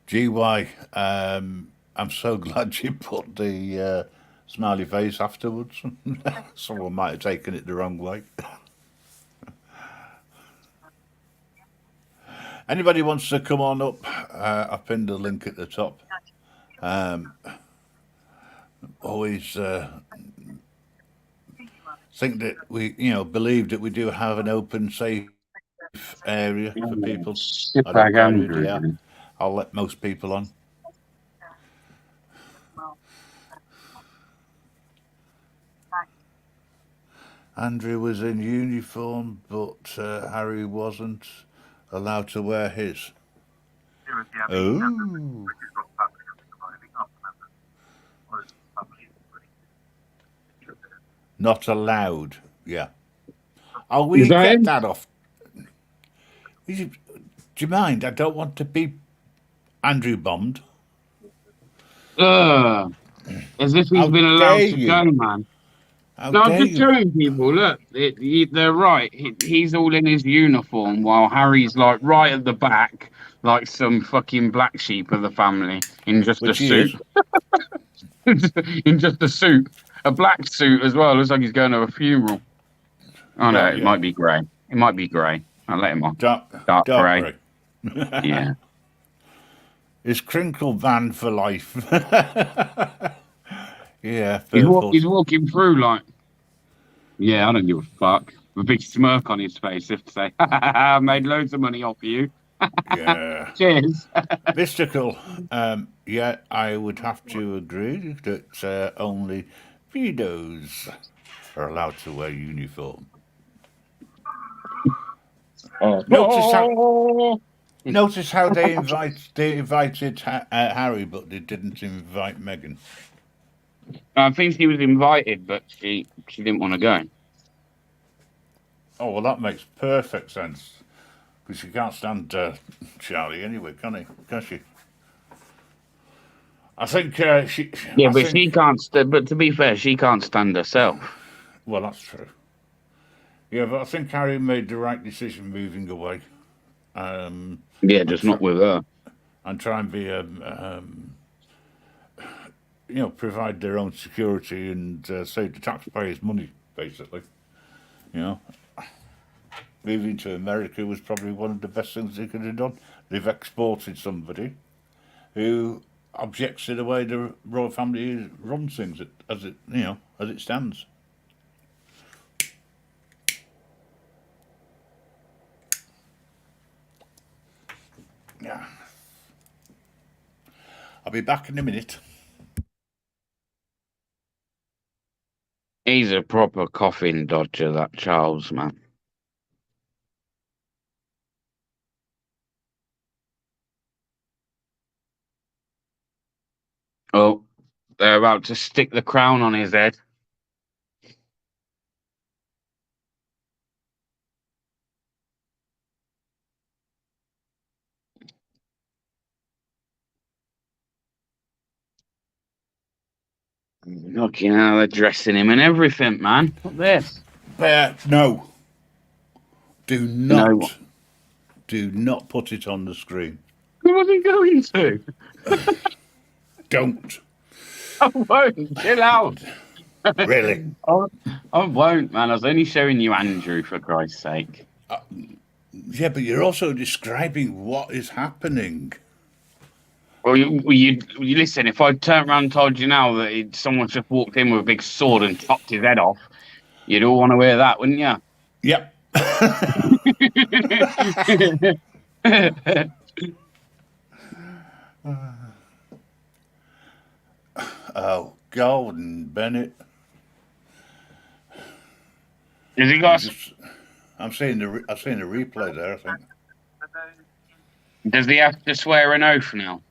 GY, I'm so glad you put the smiley face afterwards. Someone might have taken it the wrong way. Anybody wants to come on up? I pinned the link at the top. Always think that we, believe that we do have an open, safe area for people. I don't Shitbag care who they are. Andrew. I'll let most people on. Andrew was in uniform, but Harry wasn't allowed to wear his. Oh. Not allowed. Yeah. Oh, will Is you that get him? that off? Do you mind? I don't want to be Andrew bombed. As if he's How been allowed dare to you? go, man. How No, I'm dare just you? telling people, look, they're right. He's all in his uniform while Harry's like right at the back, like some fucking black sheep of the family in just a Which he is. suit. In just a suit. A black suit as well. Looks like he's going to a funeral. Oh no, Oh, it yeah. might be grey. It might be grey. I'll let him on. Dark Dark grey. grey. Yeah. It's crinkle van for life. Yeah, He's, purple. he's walking through like, yeah, I don't give a fuck. With a big smirk on his face, if to say, I made loads of money off you. Yeah. Cheers. Mystical. Yeah, I would have to agree that only pedos are allowed to wear uniform. Notice how they invited Harry, but they didn't invite Meghan. I think she was invited, but she didn't want to go. Oh well, that makes perfect sense because she can't stand Charlie anyway, can he? Can she? I think she. Yeah, I but think. she can't. But to be fair, she can't stand herself. Well, that's true. Yeah, but I think Harry made the right decision moving away. Yeah, just not with her. And try and be provide their own security and save the taxpayers' money, basically. You know, moving to America was probably one of the best things they could have done. They've exported somebody who objects to the way the royal family runs things as it stands. Yeah. I'll be back in a minute. He's a proper coffin dodger, that Charles, man. Oh, they're about to stick the crown on his head. Looking how they're dressing him and everything, man. Look this. No. Do No, not put it on the screen. who was he going to? Don't. I won't. Chill out. Really? I won't, man. I was only showing you Andrew, for Christ's sake. Yeah, but you're also describing what is happening. Well, you listen. If I turned around and told you now that someone just walked in with a big sword and chopped his head off, you'd all want to hear that, wouldn't you? Yep. Oh, Golden Bennett. Has he got? I'm seeing the replay there. I think. Does he have to swear an oath now?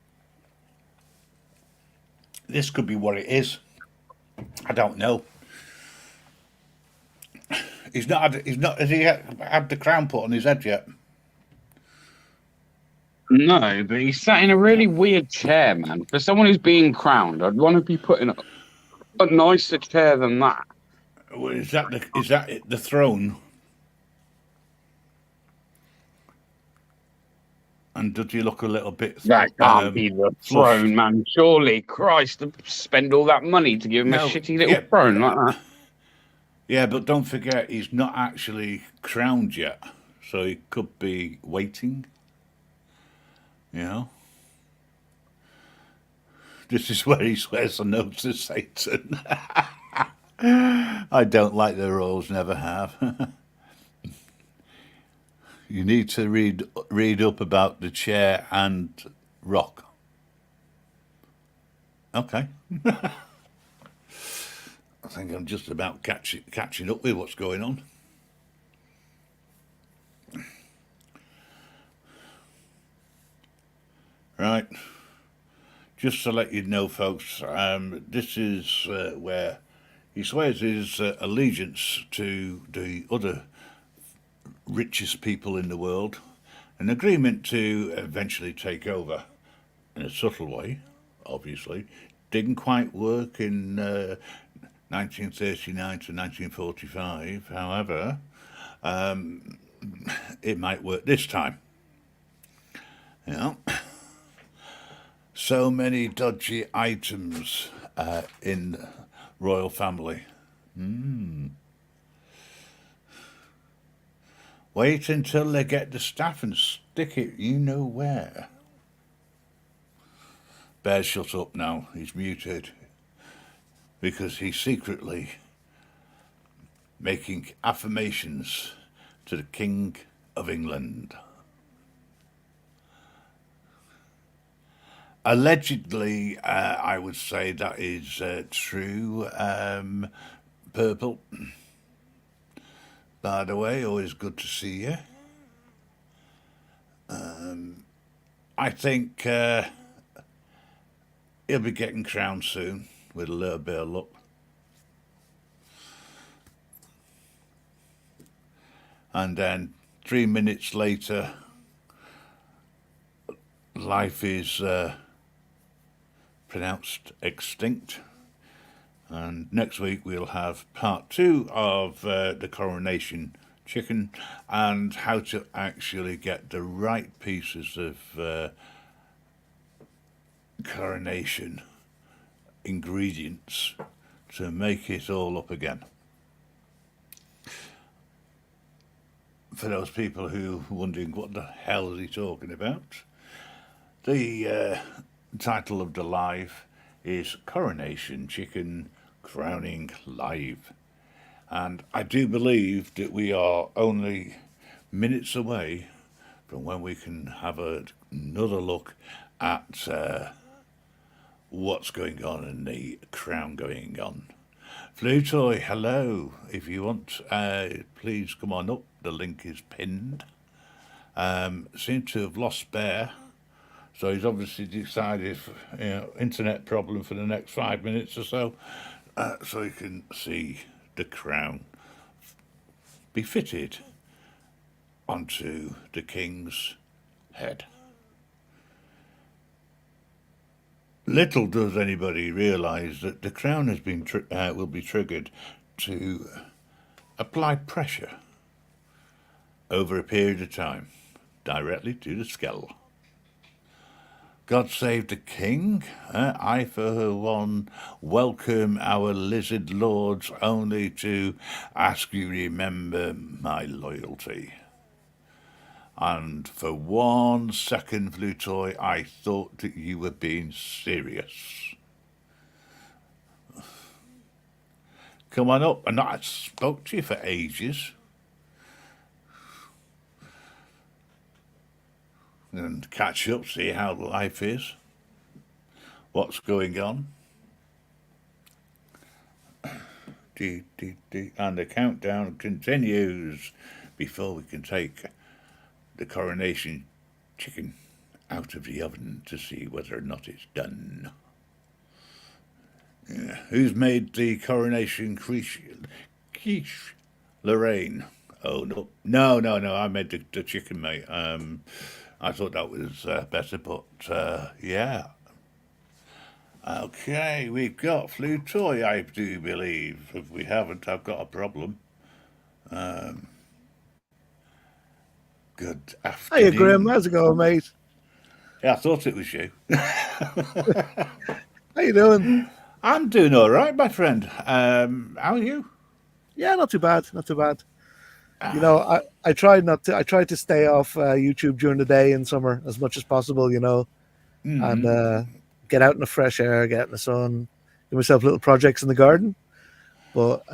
This could be what it is. I don't know. He's not. Has he had the crown put on his head yet? No, but he's sat in a really weird chair, man. For someone who's being crowned, I'd want to be put in a nicer chair than that. Well, is that the throne? And does he look a little bit? That can't be the throne, man. Surely, Christ, to spend all that money to give him a shitty little throne like that. Yeah, but don't forget, he's not actually crowned yet, so he could be waiting. You know, this is where he swears an oath to Satan. I don't like the rules, never have. You need to read up about the chair and rock. Okay. I think I'm just about catching up with what's going on. Right. Just to let you know, folks, this is where he swears his allegiance to the other richest people in the world, an agreement to eventually take over in a subtle way, obviously. Didn't quite work in 1939 to 1945, however, it might work this time. You know? So many dodgy items in the royal family. Wait until they get the staff and stick it you know where. Bear, shut up now. He's muted. Because he's secretly making affirmations to the King of England. Allegedly, I would say that is true. Purple. By the way, always good to see you. I think he'll be getting crowned soon, with a little bit of luck. And then 3 minutes later, life is pronounced extinct. And next week we'll have part 2 of the Coronation chicken and how to actually get the right pieces of Coronation ingredients to make it all up again. For those people who are wondering what the hell is he talking about, the title of the live is Coronation Chicken Crowning Live. And I do believe that we are only minutes away from when we can have another look at what's going on and the crown going on. Flutoy, hello. If you want, please come on up. The link is pinned. Seem to have lost Bear. So he's obviously decided, internet problem for the next 5 minutes or so, so he can see the crown be fitted onto the king's head. Little does anybody realise that the crown has been will be triggered to apply pressure over a period of time directly to the skull. God save the king. I, for one, welcome our lizard lords only to ask you remember my loyalty. And for 1 second, Flutoy, I thought that you were being serious. Come on up. And I spoke to you for ages. And catch up, see how life is. What's going on. And the countdown continues before we can take the coronation chicken out of the oven to see whether or not it's done. Yeah. Who's made the coronation quiche? Lorraine. Oh, no. I made the chicken, mate. I thought that was better, but yeah. Okay, we've got Flutoy, I do believe. If we haven't, I've got a problem. Good afternoon. Hiya, Grim. How's it going, mate? Yeah, I thought it was you. How you doing? I'm doing all right, my friend. How are you? Yeah, not too bad. Not too bad. You know, I tried not to. I tried to stay off YouTube during the day in summer as much as possible. You know, and get out in the fresh air, get out in the sun, do myself little projects in the garden. But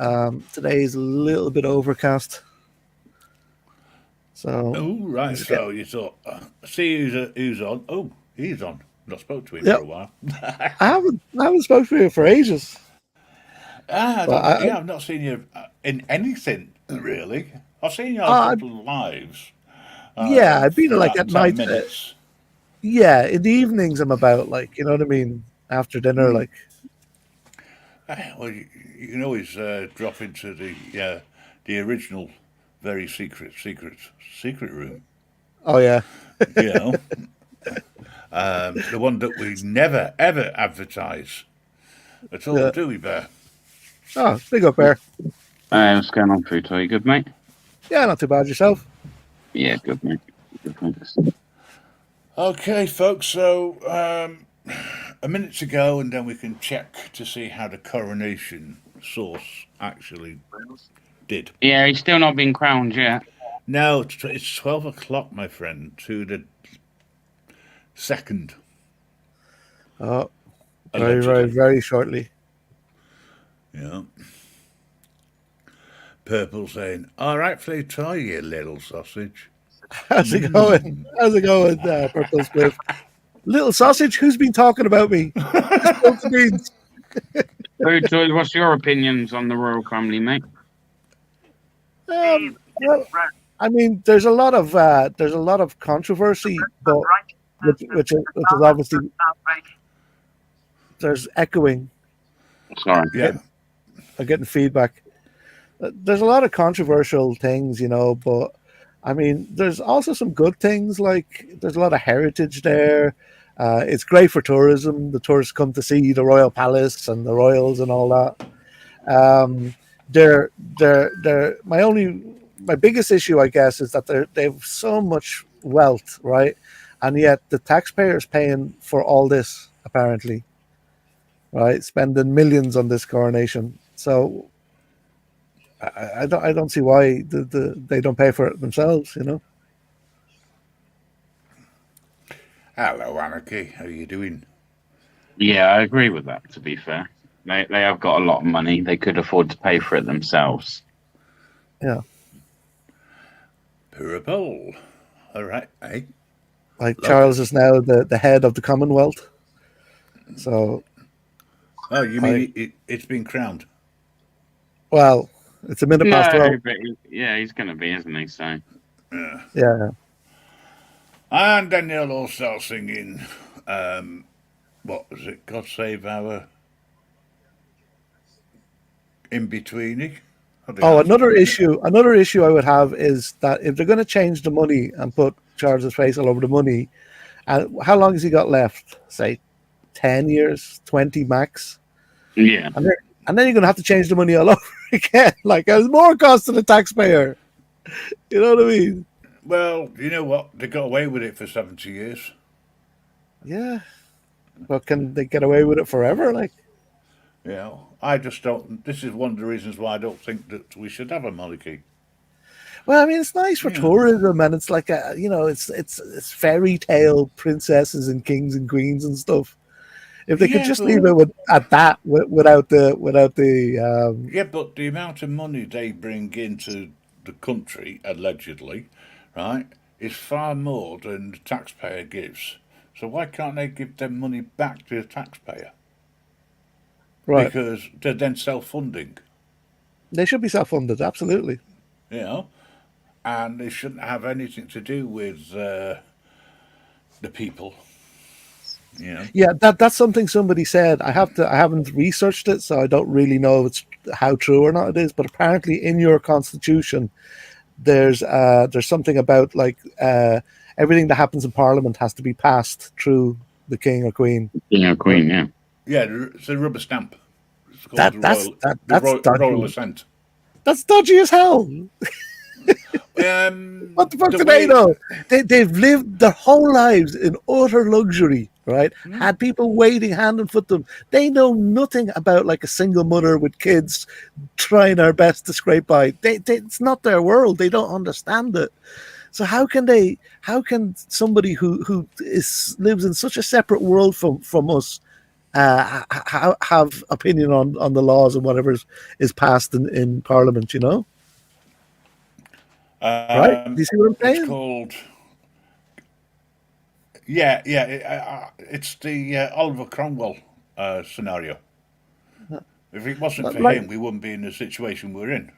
today is a little bit overcast. So. Oh right. So you thought, see who's on? Oh, he's on. Not spoke to him for a while. I haven't spoken to you for ages. I've not seen you in anything really. I've seen you on a couple of lives. Yeah, I've been like at 10 night. minutes. Yeah, in the evenings I'm about, like, you know what I mean, after dinner, like. Well, you can always drop into the original, very secret room. Oh yeah. You know, the one that we never ever advertise at all, do we, Bear? Oh, big up, Bear. What's going on, Fruto? You good, mate? Yeah, not too bad. Yourself? Yeah, good, mate. Good, thanks. Okay, folks. So a minute to go, and then we can check to see how the coronation sauce actually did. Yeah, he's still not been crowned yet. No, it's 12 o'clock, my friend, to the 2nd. Oh, Allegedly. very shortly. Yeah. Purple saying, "All right, Flutoy, you little sausage." How's it going? How's it going, Purple Spliff? Little sausage? Who's been talking about me? Fruto, what's your opinions on the royal family, mate? Well, I mean, there's a lot of controversy, but which is obviously there's echoing. Sorry. Yeah. I'm getting feedback. There's a lot of controversial things, you know, but I mean, there's also some good things. Like there's a lot of heritage there. It's great for tourism. The tourists come to see the royal palace and the royals and all that. My biggest issue, I guess, is that they've so much wealth, right? And yet the taxpayers paying for all this, apparently, right? Spending millions on this coronation. So I don't see why they don't pay for it themselves, you know. Hello, Anarchy. How are you doing? Yeah, I agree with that, to be fair. They have got a lot of money. They could afford to pay for it themselves. Yeah. Purple. All right, eh? Like Charles is now the head of the Commonwealth. So. Oh, you mean it's been crowned? Well, it's a minute past 12. But he's going to be, isn't he? So. Yeah. And then they'll all start singing, what was it? God Save Our In-Betweenie? Oh, another issue I would have is that if they're going to change the money and put Charles's face all over the money, how long has he got left? Say 10 years, 20 max? Yeah. And then you're going to have to change the money all over again. Like, there's more cost to the taxpayer. You know what I mean? Well, you know what? They got away with it for 70 years. Yeah, but can they get away with it forever? Like, You know, I just don't. This is one of the reasons why I don't think that we should have a monarchy. well, I mean, it's nice for Yeah. tourism, and it's like it's fairy tale princesses and kings and queens and stuff. If they could Yeah, just but- leave it at that, without the Yeah, but the amount of money they bring into the country, allegedly, right, is far more than the taxpayer gives. So why can't they give them money back to the taxpayer? right, Because they're then self-funding, they should be self-funded. Absolutely. you know, and they shouldn't have anything to do with the people, you know. Yeah, that's something somebody said. I haven't researched it, so I don't really know if it's how true or not it is. But apparently, in your constitution, there's something about like everything that happens in Parliament has to be passed through the king or queen. Queen, yeah. Yeah, it's a rubber stamp. It's called That's the dodgy. royal assent. That's dodgy as hell. What the fuck do they know? They've lived their whole lives in utter luxury, right? Had people waiting hand and foot them. They know nothing about like a single mother with kids trying her best to scrape by. It's not their world. They don't understand it. So how can somebody who lives in such a separate world from us have opinion on the laws and whatever is passed in Parliament, you know? Right? Do you see what I'm saying? It's called. Yeah, it's the Oliver Cromwell scenario. If it wasn't for him, we wouldn't be in the situation we're in.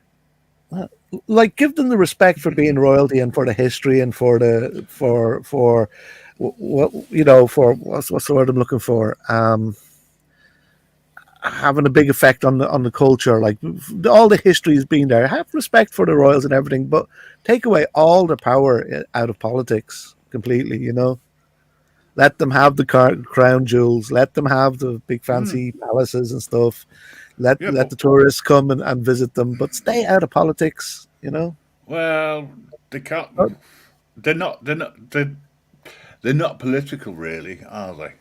Like, give them the respect for being royalty and for the history and for what you know, for what's the word I'm looking for, having a big effect on the culture. Like, all the history has been there. Have respect for the royals and everything, but take away all the power out of politics completely, you know. Let them have the crown jewels. Let them have the big fancy palaces and stuff. Let the tourists come and visit them, but stay out of politics, you know. Well, they can't. They're not political, really, are they?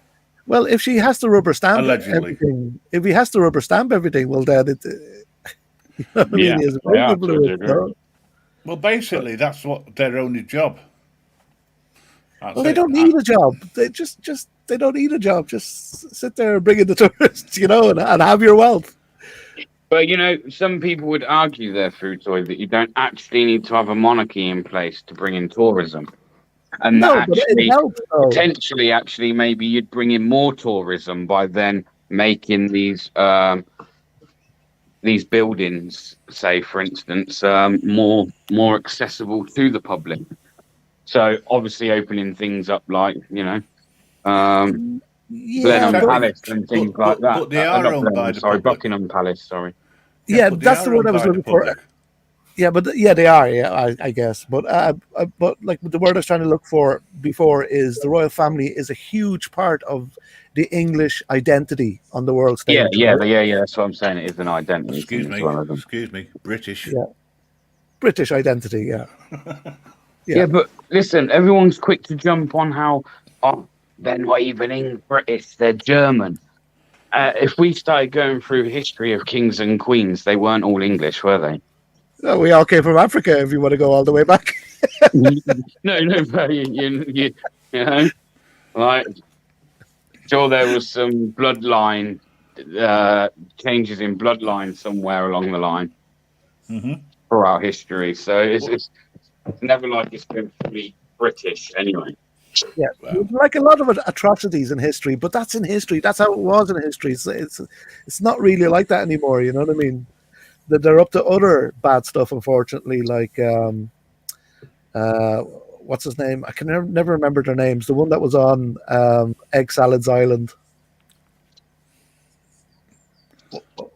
Well, if she has to rubber stamp Allegedly. everything, if he has to rubber stamp everything, well, then it. You know what I mean? It's very influential, so. Well, basically, that's what their only job. Well, they don't need a job. They just they don't need a job. Just sit there and bring in the tourists, you know, and have your wealth. But, you know, some people would argue there, Fruitoid, that you don't actually need to have a monarchy in place to bring in tourism. And No, that but it actually, helps, though. potentially, actually, maybe you'd bring in more tourism by then making these buildings, say, for instance, more accessible to the public. So, obviously, opening things up like, you know, Yeah, Blenheim but, Palace and things like that. But they are not owned by the public. Buckingham Palace, sorry. yeah, but they that's are the word owned I was by the looking for. public. Yeah, but yeah, they are. Yeah, I guess. But like the word I was trying to look for before is the royal family is a huge part of the English identity on the world stage. Yeah. right? That's what I'm saying. It is an identity thing as well. Excuse me, British. Yeah. British identity. Yeah. Yeah, but listen, everyone's quick to jump on how they're not even British, they're German. If we started going through history of kings and queens, they weren't all English, were they? No, we all came from Africa. If you want to go all the way back. No, but you know, like, sure, there was some bloodline changes in bloodline somewhere along the line throughout history. So it's never like it's been fully British anyway. Yeah, like a lot of atrocities in history, but that's in history. That's how it was in history. It's not really like that anymore. You know what I mean? They're up to other bad stuff, unfortunately. Like what's his name? I can never remember their names. The one that was on Egg Salad's Island.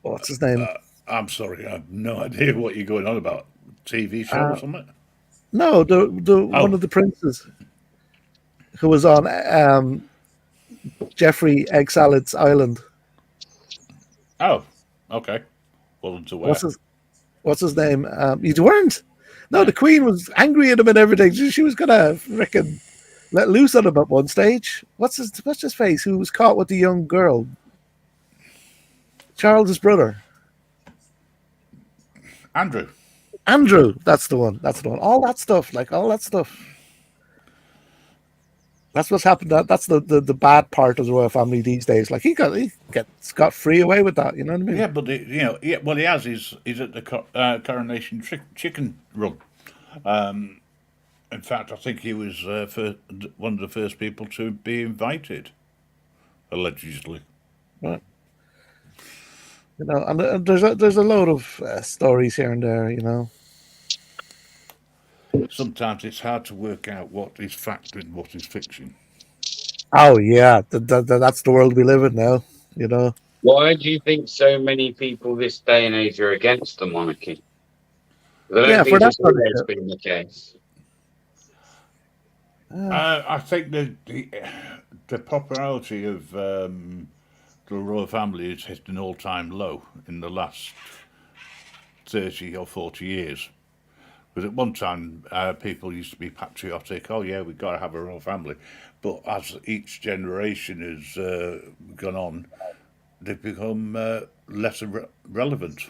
What's his name? I'm sorry, I have no idea what you're going on about. TV show or something? No, the one of the princes who was on Jeffrey Egg Salad's Island. Oh, okay. Wasn't aware. What's his name? You weren't? No, the Queen was angry at him and everything. She was gonna frickin'. let loose on him at one stage. What's his face? Who was caught with the young girl? Charles's brother. Andrew, that's the one. That's the one. All that stuff. That's what's happened. That's the bad part of the royal family these days. Like he gets got free away with that. You know what I mean? Yeah, but what he has is at the Coronation chicken run. In fact, I think he was one of the first people to be invited, allegedly. Right. You know, and there's a load of stories here and there. You know. Sometimes it's hard to work out what is fact and what is fiction. Oh yeah, that's the world we live in now. You know. Why do you think so many people this day and age are against the monarchy? I don't think it's always been the case. I think the popularity of the royal family has hit an all-time low in the last 30 or 40 years. Because at one time, people used to be patriotic. Oh yeah, we've got to have a royal family. But as each generation has gone on, they've become less relevant.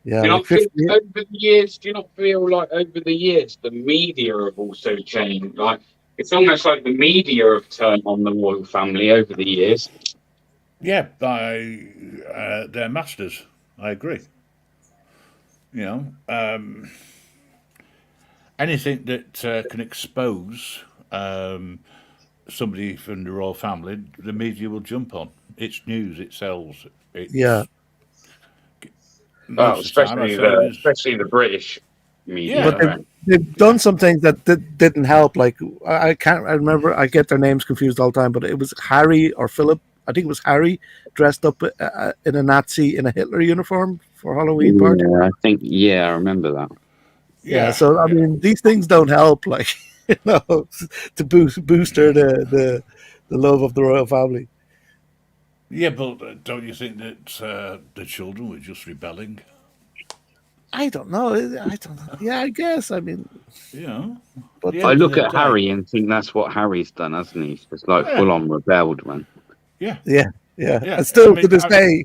Yeah, Do you not feel over the years? Do you not feel like over the years the media have also changed? Like it's almost like the media have turned on the royal family over the years. Yeah, by their masters. I agree. You know, anything that can expose somebody from the royal family, the media will jump on. It's news. It sells. Yeah. Well, especially the British media. Yeah. But they've done some things that didn't help. Like I remember. I get their names confused all the time. But it was Harry or Philip. I think it was Harry dressed up in a Nazi in a Hitler uniform for Halloween party. Yeah, I remember that. Yeah. So I mean, these things don't help. Like you know, to booster the love of the royal family. Yeah, but don't you think that the children were just rebelling? I don't know. Yeah, I guess. I mean, But I look at Harry and think that's what Harry's done, hasn't he? He's just like full on rebelled, man. Yeah. And still to this day.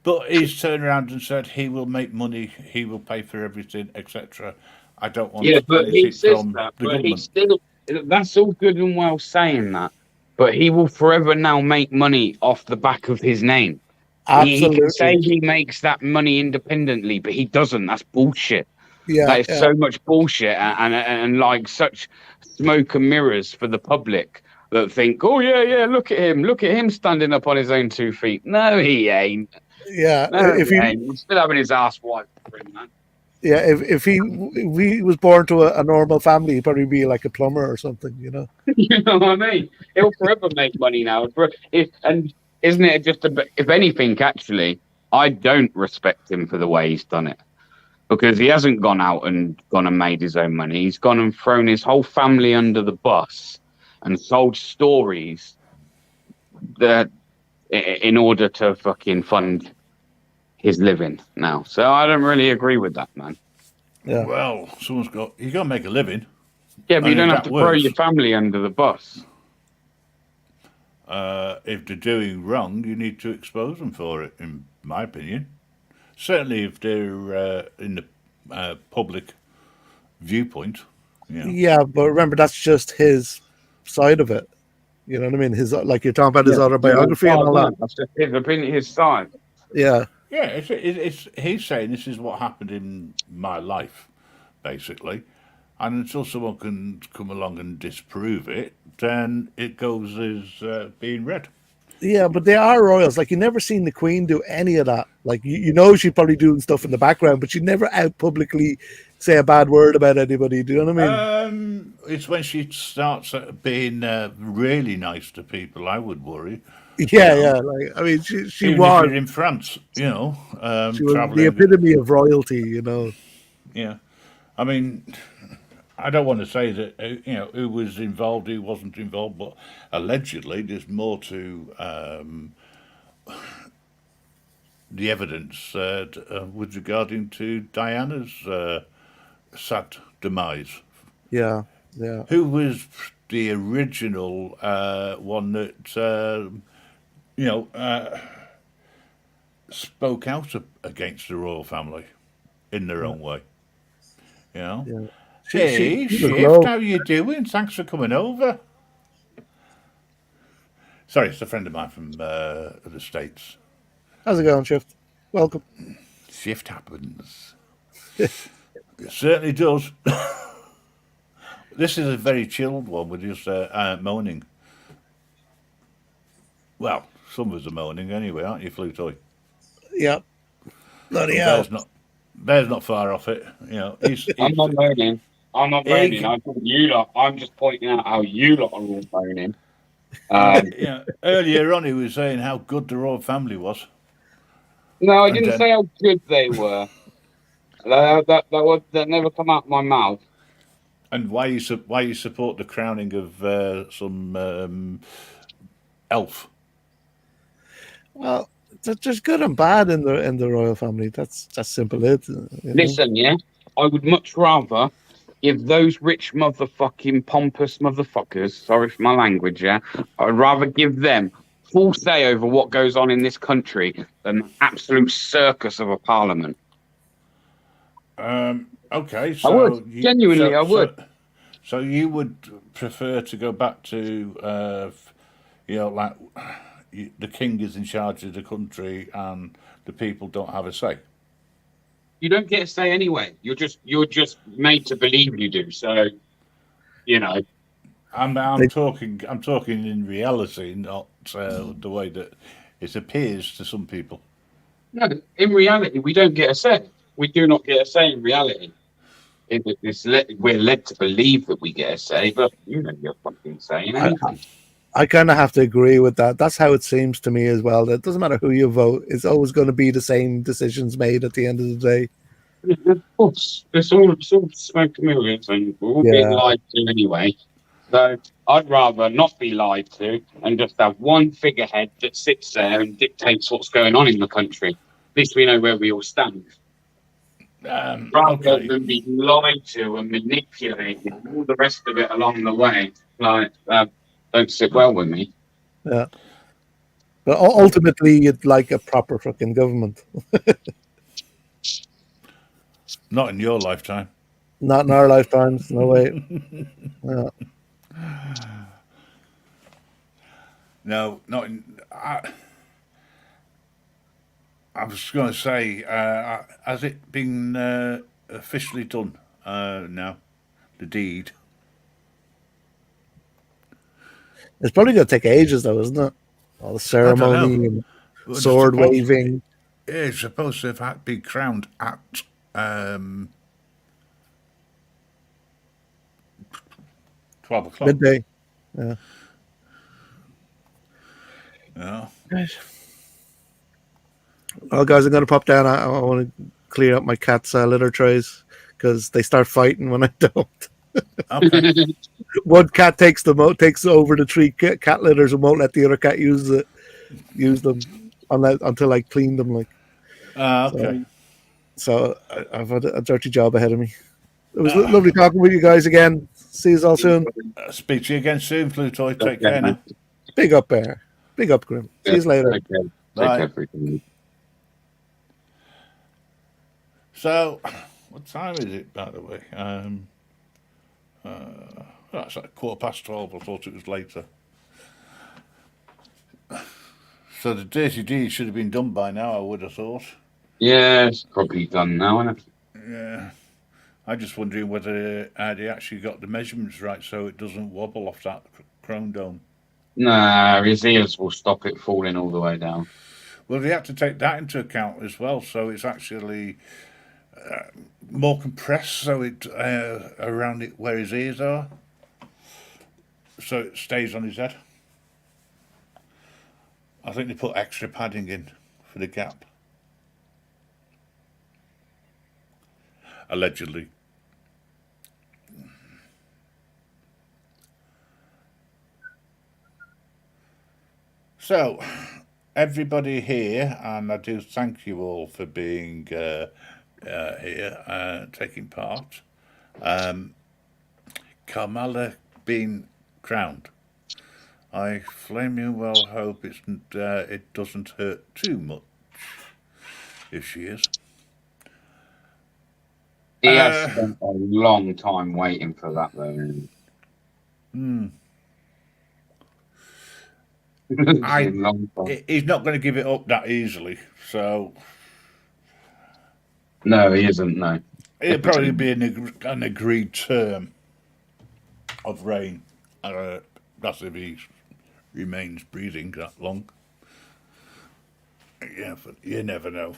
But he's turned around and said he will make money, he will pay for everything, etc. I don't want but he says from that, the but government. he's still. That's all good and well saying that, but he will forever now make money off the back of his name. Absolutely. He can say he makes that money independently, but he doesn't. That's bullshit. Yeah, that is so much bullshit and like such smoke and mirrors for the public that think, oh yeah, look at him standing up on his own 2 feet. No, he ain't. Yeah, no, he ain't. He's still having his ass wiped, man. Yeah, if he was born to a normal family, he'd probably be like a plumber or something, you know. You know what I mean? He'll forever make money now. And isn't it just if anything, actually, I don't respect him for the way he's done it. Because he hasn't gone out and made his own money. He's gone and thrown his whole family under the bus and sold stories that in order to fucking fund his living now. So I don't really agree with that, man. Yeah. Well, you got to make a living. Yeah, but you don't have to throw your family under the bus. If they're doing wrong, you need to expose them for it, in my opinion. Certainly, if they're in the public viewpoint. Yeah, but remember, that's just his side of it. You know what I mean? His like you're talking about his autobiography and all that. That's just his opinion, his side. Yeah. Yeah, it's he's saying this is what happened in my life, basically, and until someone can come along and disprove it, then it goes as being read. Yeah, but they are royals. Like you never seen the Queen do any of that. Like you know she's probably doing stuff in the background, but she never out publicly say a bad word about anybody. Do you know what I mean? It's when she starts being really nice to people, I would worry. Yeah, yeah. Like I mean, she even was if you're in France, you know, she was the epitome of royalty. You know. Yeah, I mean, I don't want to say that you know who was involved, who wasn't involved, but allegedly there's more to the evidence with regarding to Diana's sad demise. Yeah, yeah. Who was the original one that you know spoke out against the royal family in their own way. You know, Yeah. hey, She was Shift, low. how you doing? Thanks for coming over. Sorry, it's a friend of mine from the States. How's it going, Shift? Welcome. Shift happens. It certainly does. This is a very chilled one with just moaning. Well, some of us are moaning anyway, aren't you, Flute Toy? Yeah. Bloody And hell. Bear's not far off it. You know, I'm not moaning. I'm not He- moaning. I think you lot. I'm just pointing out how you lot are all moaning. you know, earlier on he was saying how good the royal family was. No, I And didn't then- say how good they were. That never come out of my mouth. And why you support the crowning of some elf? Well, there's good and bad in the royal family. That's simple. It. You know? Listen, yeah, I would much rather give those rich motherfucking pompous motherfuckers, sorry for my language, yeah, I'd rather give them full say over what goes on in this country than the absolute circus of a parliament. Okay, I would. Genuinely, I would. So you would prefer to go back to, you know, like the king is in charge of the country and the people don't have a say. You don't get a say anyway. You're just made to believe you do. So, you know. I'm talking in reality, not the way that it appears to some people. No, in reality, we don't get a say. We do not get a say in reality. We're led to believe that we get a say, but you know you're fucking saying anything. I kind of have to agree with that. That's how it seems to me as well. It doesn't matter who you vote; it's always going to be the same decisions made at the end of the day. Of course, it's all smoke and mirrors, and we're all being Yeah. lied to anyway. So I'd rather not be lied to and just have one figurehead that sits there and dictates what's going on in the country. At least we know where we all stand. Rather Okay. than be lied to and manipulated and all the rest of it along the way, don't sit well with me. Yeah. But ultimately, you'd like a proper fucking government. Not in your lifetime. Not in our lifetimes. No way. Yeah. No, not in. I was going to say, has it been officially done now? The deed. It's probably going to take ages, though, isn't it? All the ceremony and Well, it's sword supposed- waving. It's supposed to have been crowned at 12 o'clock. Midday. Yeah. Yeah. Well, guys, I'm going to pop down. I want to clear up my cat's litter trays because they start fighting when I don't. Okay. One cat takes over the three cat litters and won't let the other cat use them until I clean them. Like, Okay. so I've had a dirty job ahead of me. It was lovely talking with you guys again. See you all soon. Speak to you again soon, Plutoy. Take care now. Big up, Bear. Big up, Grim. See you later. Bye. Take care. So, what time is it, by the way? It's like 12:15. I thought it was later. So the dirty deed should have been done by now, I would have thought. Yeah, it's probably done now, isn't it? Yeah. I'm just wondering whether they actually got the measurements right so it doesn't wobble off that chrome dome. Nah, his ears will stop it falling all the way down. Well, they have to take that into account as well, so it's actually more compressed, so it around it where his ears are, so it stays on his head. I think they put extra padding in for the gap, allegedly. So, everybody here, and I do thank you all for being here, taking part. Carmela being crowned. I flaming well hope it doesn't hurt too much if she is. He has Uh, spent a long time waiting for that, though. hmm. It's a long time. He's not going to give it up that easily. So No, he isn't. No. it'll probably be an agreed term of reign. That's if he remains breathing that long. Yeah, but you never know.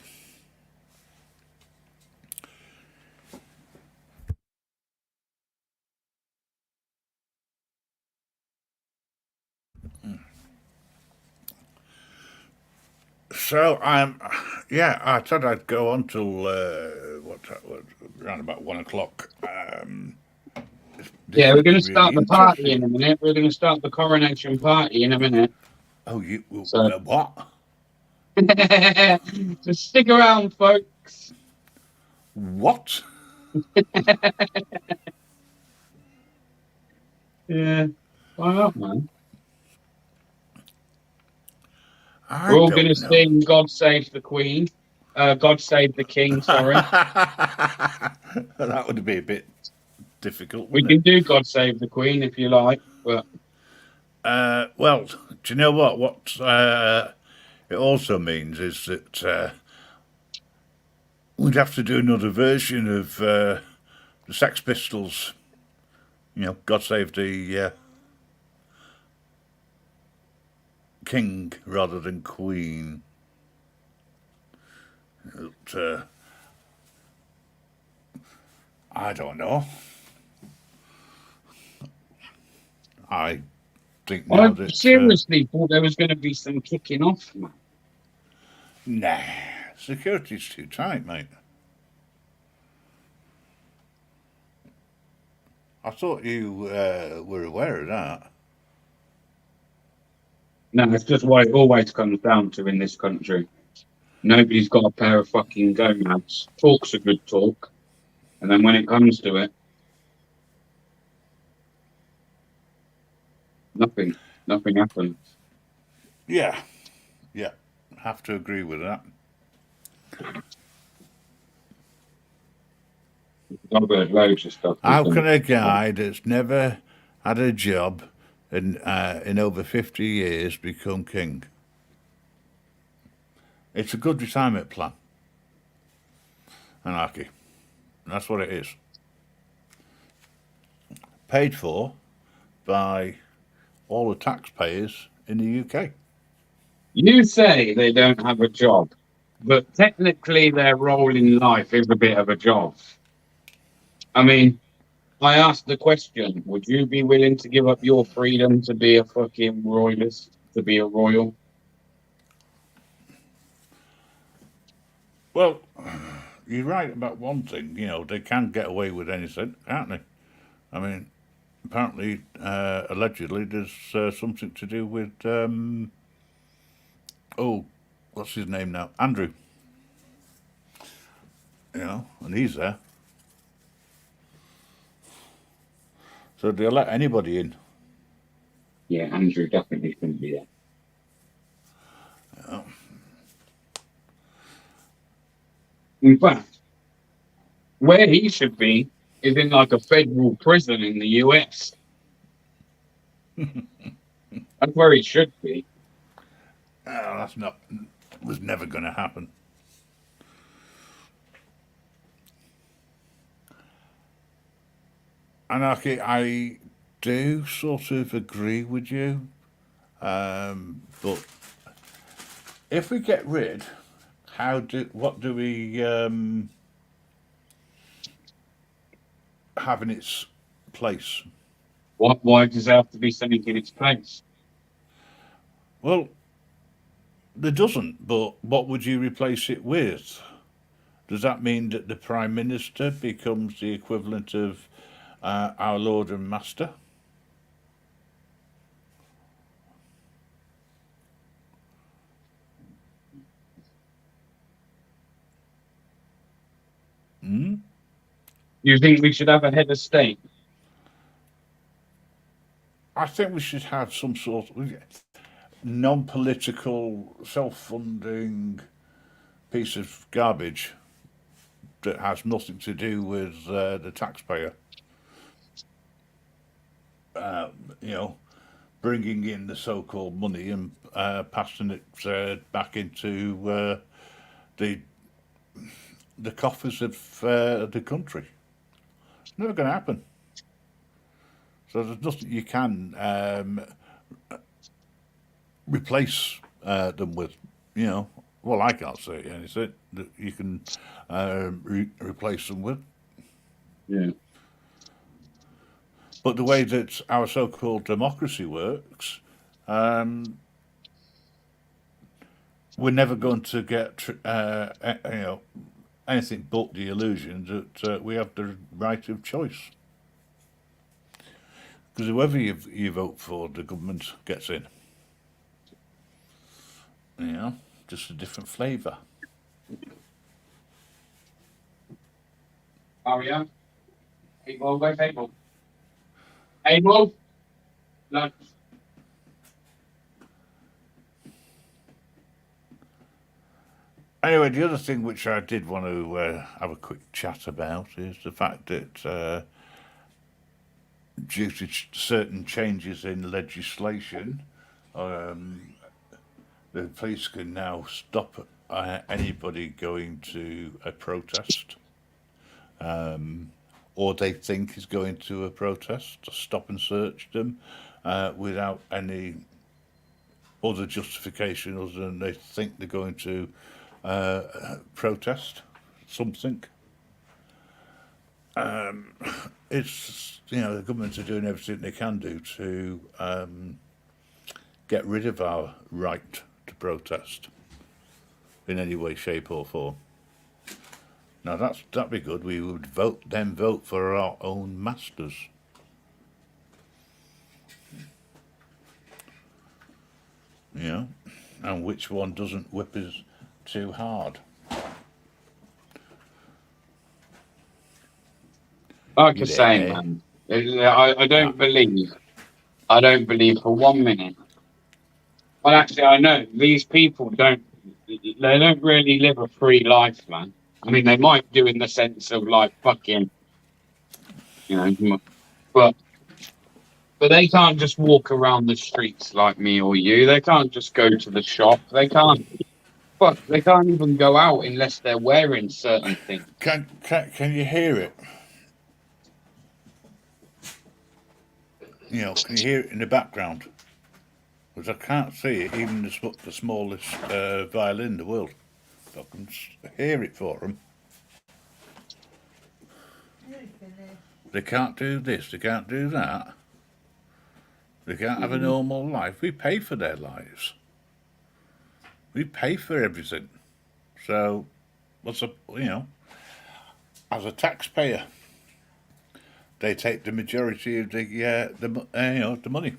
So yeah, I thought I'd go on till around about 1 o'clock. It's Yeah, we're going to really start the party interesting. in a minute. We're going to start the coronation party in a minute. Oh, So what? so stick around, folks. What? Yeah, why not, man? I We're all going to don't know. sing "God Save the Queen." God Save the King. Sorry, That would be a bit difficult, we wouldn't can it? do "God Save the Queen" if you like, but Well, do you know what? What it also means is that we'd have to do another version of the Sex Pistols. You know, God Save the King rather than Queen. But, I don't know. I think I now that seriously thought there was going to be some kicking off, man. nah, security's too tight, mate. I thought you were aware of that. No, it's just what it always comes down to in this country. Nobody's got a pair of fucking gonads. Talk's a good talk, and then when it comes to it, nothing happens. Yeah, yeah, have to agree with that. I've heard loads of stuff. How can a guy that's never had a job in over 50 years become king? It's a good retirement plan. Anarchy. That's what it is. Paid for by all the taxpayers in the UK. You say they don't have a job, but technically their role in life is a bit of a job. I mean, I asked the question, would you be willing to give up your freedom to be a fucking royalist, to be a royal? Well, you're right about one thing. You know, they can get away with anything, can't they? I mean, apparently, allegedly, there's something to do with, oh, what's his name now? Andrew. You know, and he's there. So they'll let anybody in. Yeah, Andrew definitely shouldn't be there. Yeah. In fact, where he should be is in like a federal prison in the US. That's where he should be. That's not, was never going to happen. Anarchy, I do sort of agree with you, but if we get rid, what do we have in its place? Why does there have to be something in its place? Well, there doesn't, but what would you replace it with? Does that mean that the Prime Minister becomes the equivalent of our Lord and Master? Hmm? You think we should have a head of state? I think we should have some sort of non-political, self-funding piece of garbage that has nothing to do with the taxpayer. You know, bringing in the so-called money and passing it back into the coffers of the country. It's never going to happen. So there's nothing you can replace them with. You know, well, I can't say anything that you can replace them with. Yeah. But the way that our so-called democracy works, we're never going to get anything but the illusion that we have the right of choice. Because whoever you vote for, the government gets in. You know, just a different flavour. Oh yeah. People, where's Abel? Abel. No. Anyway, the other thing which I did want to have a quick chat about is the fact that due to certain changes in legislation, the police can now stop anybody going to a protest, or they think is going to a protest, to stop and search them without any other justification other than they think they're going to protest something. It's, you know, the government are doing everything they can do to get rid of our right to protest in any way, shape, or form. Now that'd be good. We would vote for our own masters. You know, and which one doesn't whip us too hard? Like I You say, there? man, I don't believe for 1 minute. Well, actually, I know these people don't really live a free life, man. I mean, they might do in the sense of like fucking, you know, but they can't just walk around the streets like me or you. They can't just go to the shop. They can't. Fuck, they can't even go out unless they're wearing certain things. Can you hear it? You know, can you hear it in the background? Because I can't see it, even the smallest violin in the world. I can hear it for them. They can't do this, they can't do that. They can't have a normal life. We pay for their lives. We pay for everything. So, as a taxpayer, they take the majority of the money.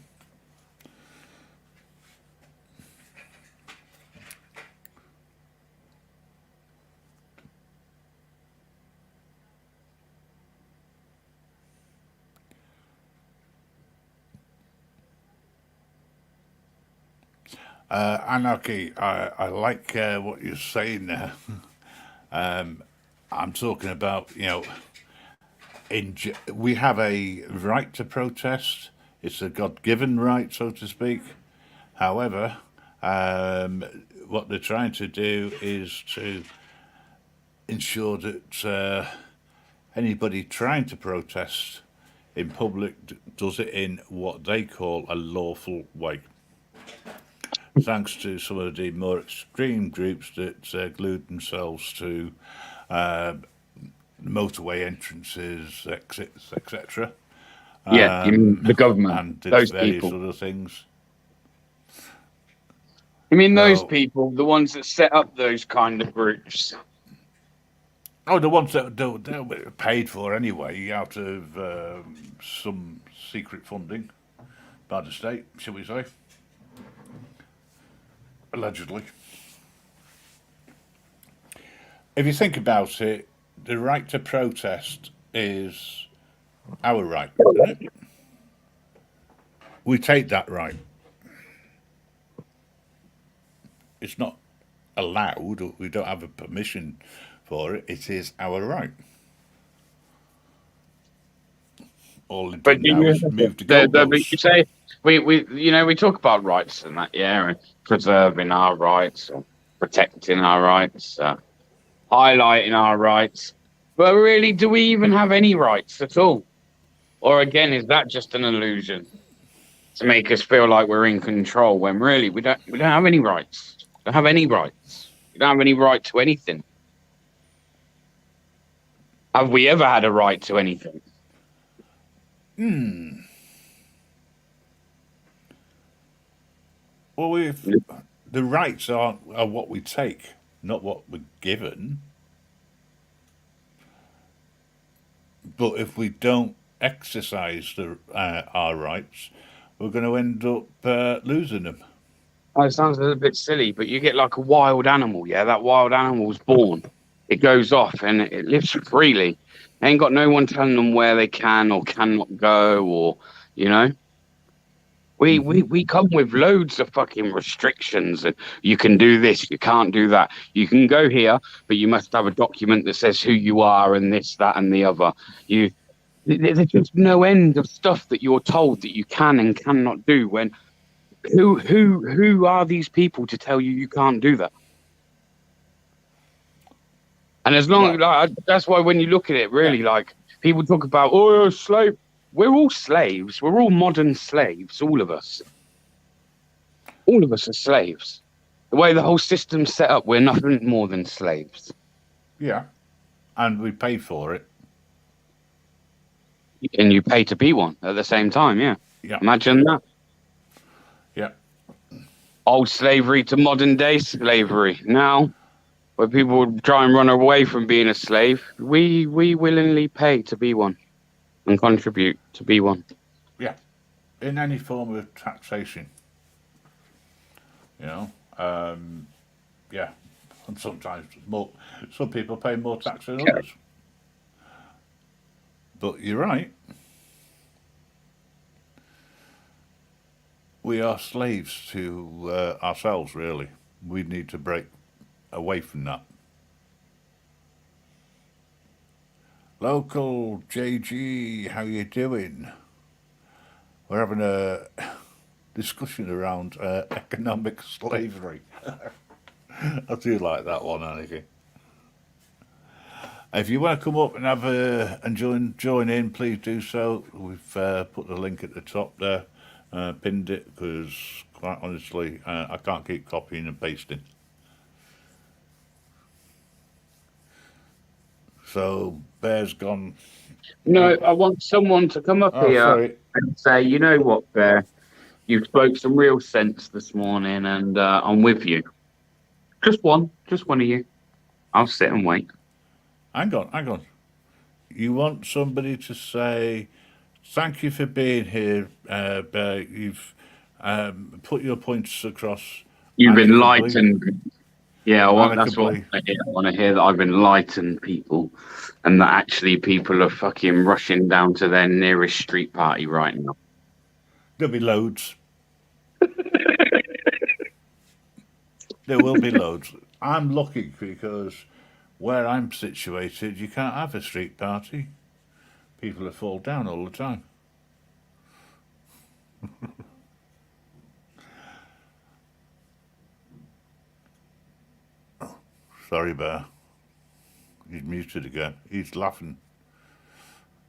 Anarchy, I like what you're saying there. I'm talking about, you know, we have a right to protest. It's a God-given right, so to speak. However, what they're trying to do is to ensure that anybody trying to protest in public does it in what they call a lawful way. Thanks to some of the more extreme groups that glued themselves to motorway entrances, exits, etc. Yeah, you mean the government, And did those various people. other things. You mean those So- people, the ones that set up those kind of groups? Oh, the ones that they'll be paid for anyway out of some secret funding by the state, shall we say? Allegedly. If you think about it, the right to protest is our right, isn't it? We take that right. It's not allowed, or we don't have a permission for it. It is our right. All it But done now is move the goalposts. you say we talk about rights and that, yeah, and preserving our rights, or protecting our rights, highlighting our rights. But really, do we even have any rights at all? Or again, is that just an illusion to make us feel like we're in control when really we don't have any rights. We don't have any rights. We don't have any right to anything. Have we ever had a right to anything? Well, the rights are what we take, not what we're given. But if we don't exercise our rights, we're going to end up losing them. Oh, it sounds a little bit silly, but you get like a wild animal, yeah? That wild animal's born. It goes off and it lives freely. Ain't got no one telling them where they can or cannot go, or, you know? We come with loads of fucking restrictions, and you can do this, you can't do that. You can go here, but you must have a document that says who you are and this, that, and the other. There's just no end of stuff that you're told that you can and cannot do. When who are these people to tell you can't do that? And as long that's why when you look at it, really, like people talk about, oh, you're a slave. We're all slaves. We're all modern slaves, all of us. All of us are slaves. The way the whole system's set up, we're nothing more than slaves. Yeah. And we pay for it. And you pay to be one at the same time, yeah. Yeah. Imagine that. Yeah. Old slavery to modern day slavery. Now, where people try and run away from being a slave, we willingly pay to be one and contribute to be one. Yeah. In any form of taxation. You know? Yeah. And sometimes some people pay more tax than others. But you're right. We are slaves to ourselves, really. We need to break away from that. Local JG, how you doing? We're having a discussion around economic slavery. I do like that one, Annie. If you want to come up and have join in, please do so. We've put the link at the top there, pinned it, because quite honestly, I can't keep copying and pasting. So Bear's gone. No, I want someone to come up here and say, you know what, Bear, you spoke some real sense this morning, and I'm with you. Just one of you. I'll sit and wait. Hang on. You want somebody to say, thank you for being here, Bear. You've put your points across. You've enlightened. Yeah, that's what I want to hear. I want to hear that I've enlightened people, and that actually people are fucking rushing down to their nearest street party right now. There'll be loads. There will be loads. I'm lucky because where I'm situated, you can't have a street party. People fall down all the time. Sorry, Bear. He's muted again. He's laughing.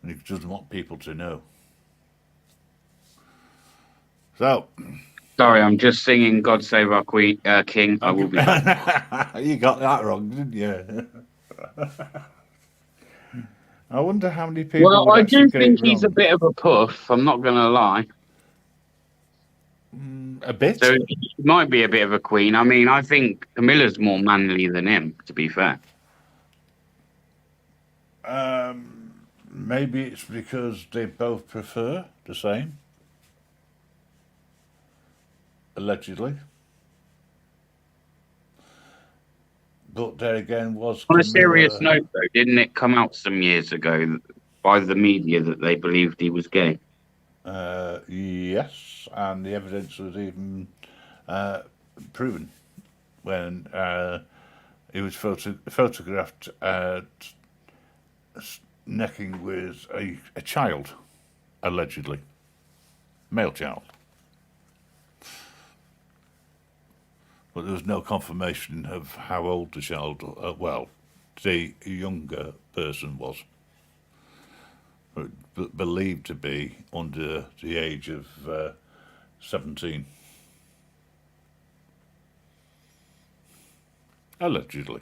And he doesn't want people to know. So. Sorry, I'm just singing God Save Our Queen, King. I will be back. You got that wrong, didn't you? I wonder how many people. Well, I do think he's a bit of a puff. I'm not going to lie. A bit. So he might be a bit of a queen. I mean, I think Camilla's more manly than him, to be fair. Maybe it's because they both prefer the same. Allegedly. But there again was... On a serious note, though, didn't it come out some years ago by the media that they believed he was gay? Yes, and the evidence was even proven when he was photographed necking with a child, allegedly, male child. But there was no confirmation of how old the child, the younger person was. But believed to be under the age of 17. Allegedly.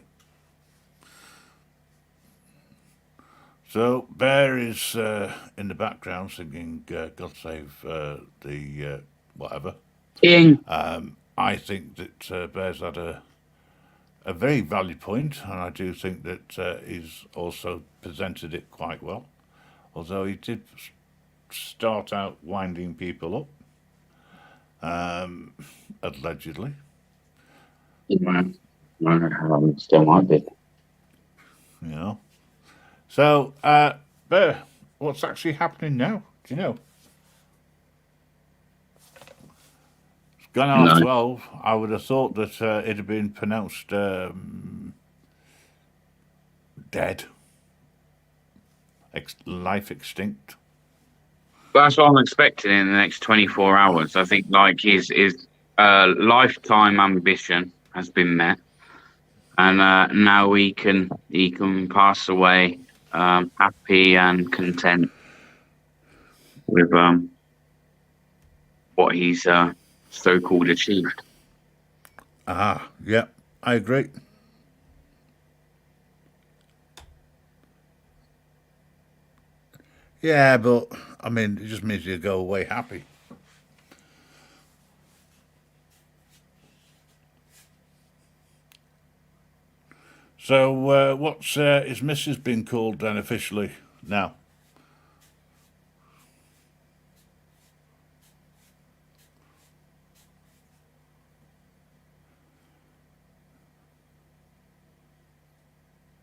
So Bear is in the background singing God Save the whatever. King. I think that Bear's had a very valid point, and I do think that he's also presented it quite well. Although he did start out winding people up, allegedly. Still might be. You know. So, Bear, what's actually happening now? Do you know? It's gone half 12. I would have thought that it had been pronounced dead, life extinct. That's what I'm expecting in the next 24 hours. I think like his lifetime ambition has been met, and now he can pass away happy and content with what he's so-called achieved. Yeah, I agree. Yeah, but I mean, it just means you go away happy. So, what's his missus been called then officially now?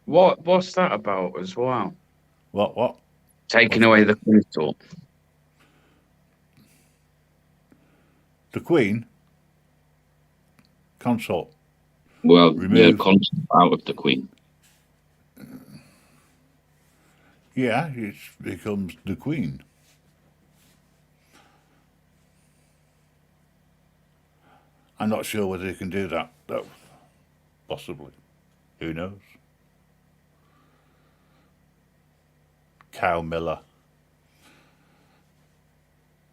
What's that about as well? What? Taking away the consort. The Queen? Consort. Well, Remove. the consort out of the Queen. Yeah, it becomes the Queen. I'm not sure whether he can do that, though. Possibly. Who knows? Cow Miller.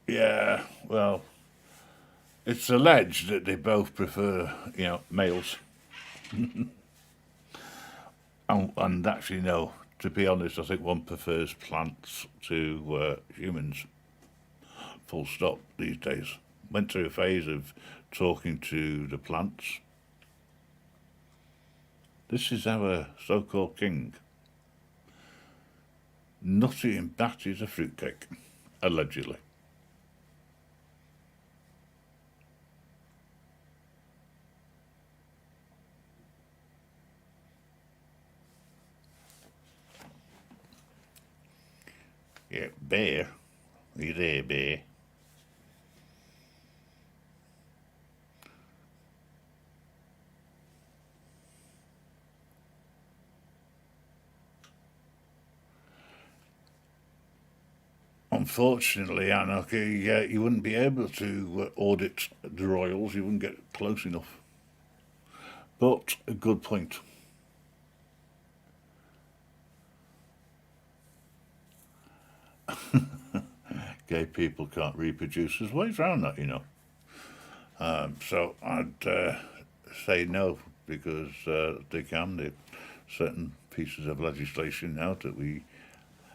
Yeah, well, it's alleged that they both prefer, males. and actually, no, to be honest, I think one prefers plants to humans. Full stop these days. Went through a phase of talking to the plants. This is our so-called king. Nutty and batty as a fruitcake, allegedly. Yeah, Bear. Are you there, Bear? Unfortunately, Anarchy, you wouldn't be able to audit the royals. You wouldn't get close enough. But a good point. Gay people can't reproduce. There's ways around that, So I'd say no, because they can. There's certain pieces of legislation now that we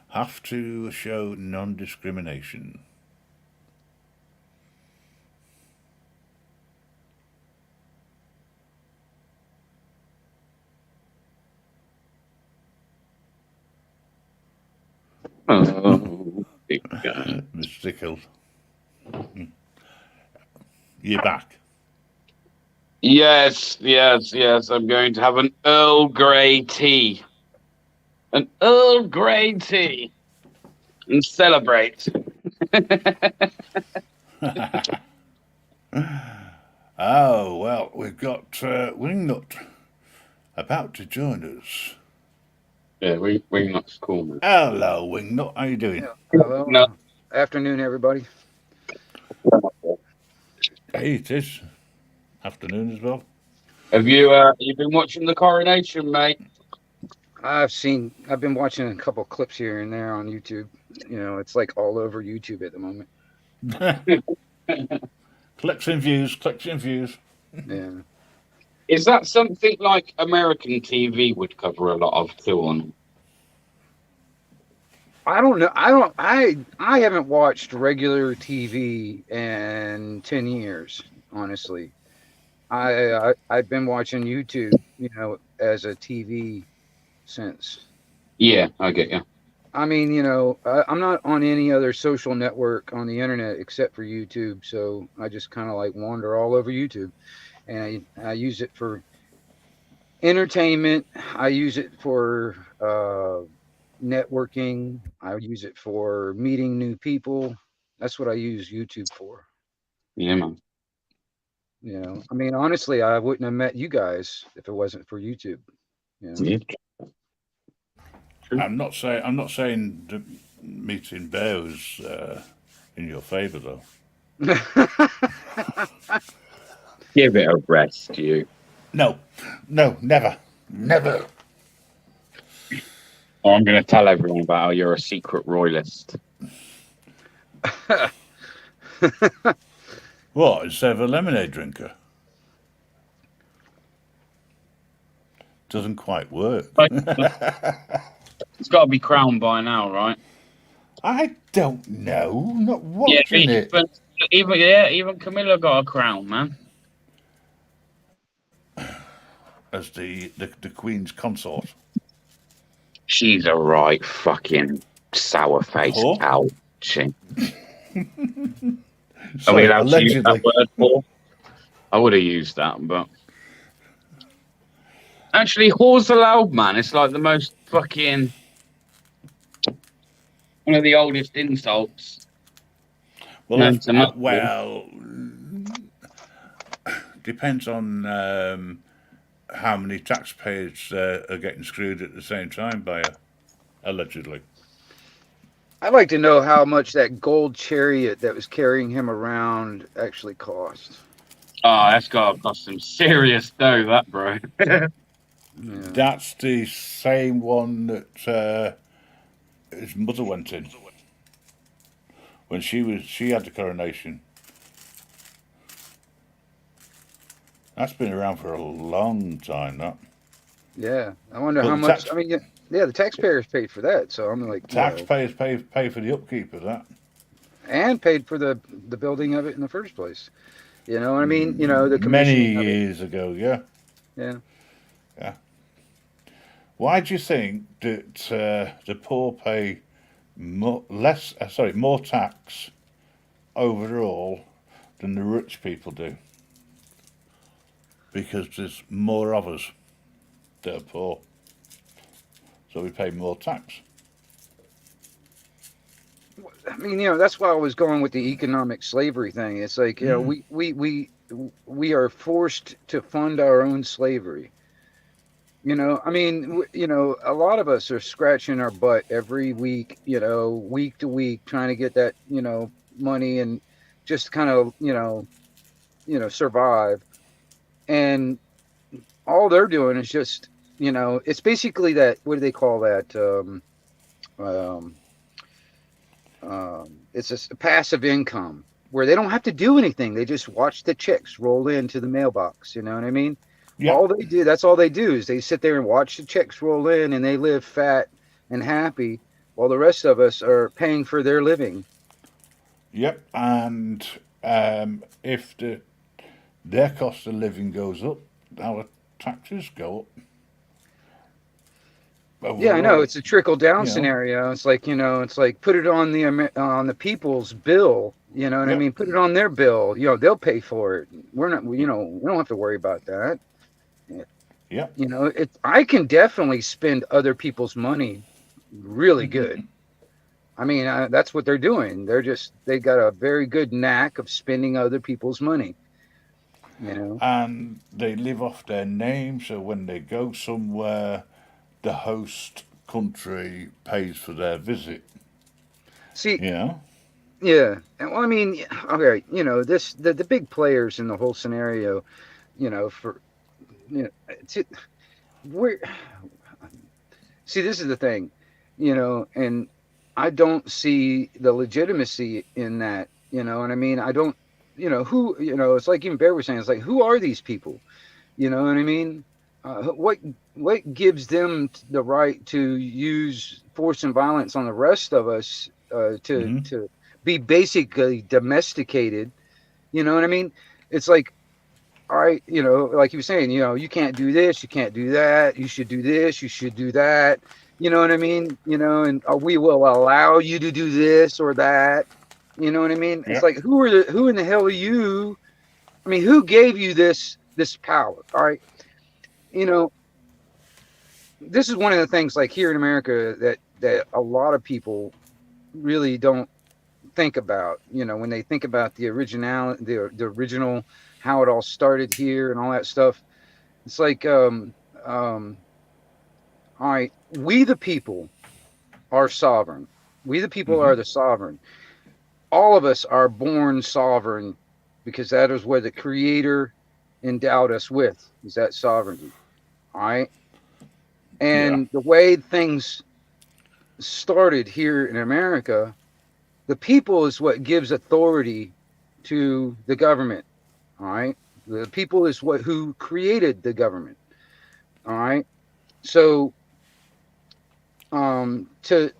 have to show non-discrimination. Oh, big guy. Mr. Kill. You're back. Yes. I'm going to have an Earl Grey tea. An Earl Grey tea. And celebrate. Oh, well, we've got Wingnut about to join us. Yeah, Wingnut's cool, man. Hello, Wingnut. How you doing? Hello. No. Afternoon, everybody. Hey, it is. Afternoon as well. Have you been watching the Coronation, mate? I've been watching a couple clips here and there on YouTube. You know, it's like all over YouTube at the moment. Clicks and views, clicks and views. Yeah. Is that something like American TV would cover a lot of too on? I don't know. I haven't watched regular TV in 10 years, honestly. I've been watching YouTube, you know, as a TV since. Yeah, I get you. I mean, you know, I'm not on any other social network on the internet except for YouTube, so I just kind of like wander all over YouTube, and I use it for entertainment. I use it for networking. I use it for meeting new people. That's what I use YouTube for. Yeah, man. You know, I mean, honestly, I wouldn't have met you guys if it wasn't for YouTube. You know? Yeah. I'm not saying that meeting Bear was in your favour though. Give it a rest, you. No, never. Oh, I'm going to tell everyone about how you're a secret royalist. What, instead of a lemonade drinker? Doesn't quite work. It's got to be crowned by now, right? I don't know. Not watching it. But even Camilla got a crown, man. As the Queen's consort. She's a right fucking sour-faced Whore? cow. She. So, Are we allowed to use allegedly. that word for? I would have used that, but actually, whore's allowed, man. It's like the most fucking one of the oldest insults. Well, known to man. well, depends on how many taxpayers are getting screwed at the same time by her, allegedly. I'd like to know how much that gold chariot that was carrying him around actually cost. Oh, that's got to cost some serious dough, that bro. Yeah. That's the same one that his mother went in when she had the coronation. That's been around for a long time. That. Yeah, I wonder Well, how the much. tax- I mean, yeah, the taxpayers paid for that, so I'm like, well, Taxpayers pay for the upkeep of that. and paid for the building of it in the first place. You know what I mean? You know, the Many commissioning of it. years ago, yeah. Yeah. Why do you think that the poor pay more tax overall than the rich people do? Because there's more of us that are poor, so we pay more tax. I mean, you know, that's why I was going with the economic slavery thing. It's like, you know, we are forced to fund our own slavery. You know, I mean, you know, a lot of us are scratching our butt every week, you know, week to week, trying to get that, you know, money and just kind of, you know, survive. And all they're doing is just, you know, it's basically that, what do they call that? It's a passive income where they don't have to do anything. They just watch the checks roll into the mailbox. You know what I mean? Yeah. All they do, that's all they do, is they sit there and watch the checks roll in, and they live fat and happy while the rest of us are paying for their living. Yep, and if their cost of living goes up, our taxes go up. Yeah, I know. It's a trickle down you know. scenario. It's like, you know, it's like put it on the people's bill. You know what I Yep. mean? Put it on their bill. You know, they'll pay for it. We're not. You know, we don't have to worry about that. Yeah. You know, I can definitely spend other people's money really good. I mean, that's what they're doing. They got a very good knack of spending other people's money. You know. And they live off their name, so when they go somewhere, the host country pays for their visit. See, Yeah. yeah. And, well, I mean, okay, you know, the big players in the whole scenario, you know, for you know, we're see, this is the thing, you know, and I don't see the legitimacy in that, you know, and I mean, I don't, you know, who, you know, it's like even Bear was saying, it's like, who are these people? You know what I mean? What gives them the right to use force and violence on the rest of us to be basically domesticated? You know what I mean? It's like, all right, you know, like he was saying, you know, you can't do this, you can't do that, you should do this, you should do that. You know what I mean? You know, and we will allow you to do this or that. You know what I mean? It's Yeah. like, who in the hell are you? I mean, who gave you this power? All right, you know, this is one of the things like here in America that a lot of people really don't think about. You know, when they think about the original, how it all started here and all that stuff. It's like, all right, we the people are sovereign. We the people are the sovereign. All of us are born sovereign because that is where the Creator endowed us with, is that sovereignty. All right. Yeah. And the way things started here in America, the people is what gives authority to the government. All right. The people is who created the government. All right. So to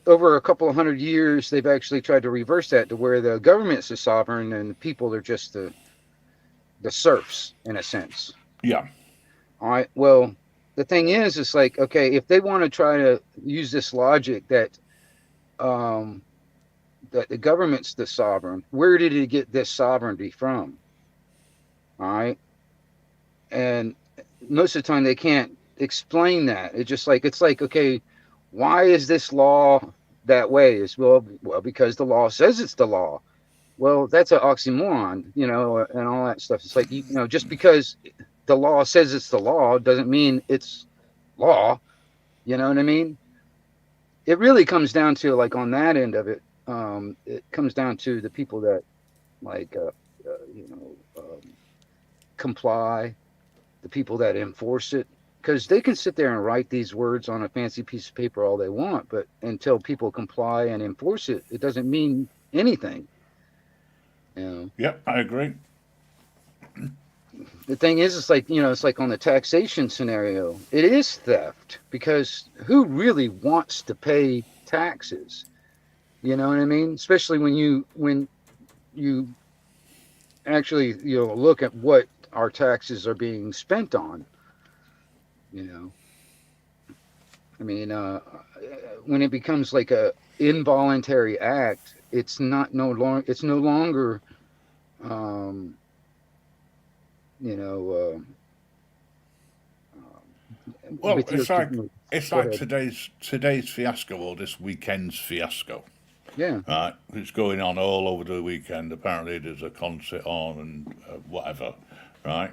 over a couple of 100 years, they've actually tried to reverse that to where the government's the sovereign and the people are just the serfs in a sense. Yeah. All right. Well, the thing is, it's like, okay, if they want to try to use this logic that that the government's the sovereign, where did it get this sovereignty from? All right. And most of the time they can't explain that. It's like, okay, why is this law that way? It's well, because the law says it's the law. Well, that's an oxymoron, you know, and all that stuff. It's like, you know, just because the law says it's the law doesn't mean it's law. You know what I mean? It really comes down to, like, on that end of it, it comes down to the people that, like, you know, comply, the people that enforce it. Because they can sit there and write these words on a fancy piece of paper all they want, but until people comply and enforce it, it doesn't mean anything. You know? Yeah, I agree. The thing is, it's like, you know, it's like on the taxation scenario, it is theft because who really wants to pay taxes? You know what I mean? Especially when you actually, you know, look at what our taxes are being spent on. You know, I mean, when it becomes like a involuntary act, it's no longer, you know. Well, With your, it's go like ahead. today's fiasco or this weekend's fiasco. Yeah. Right, it's going on all over the weekend. Apparently, there's a concert on and whatever. Right,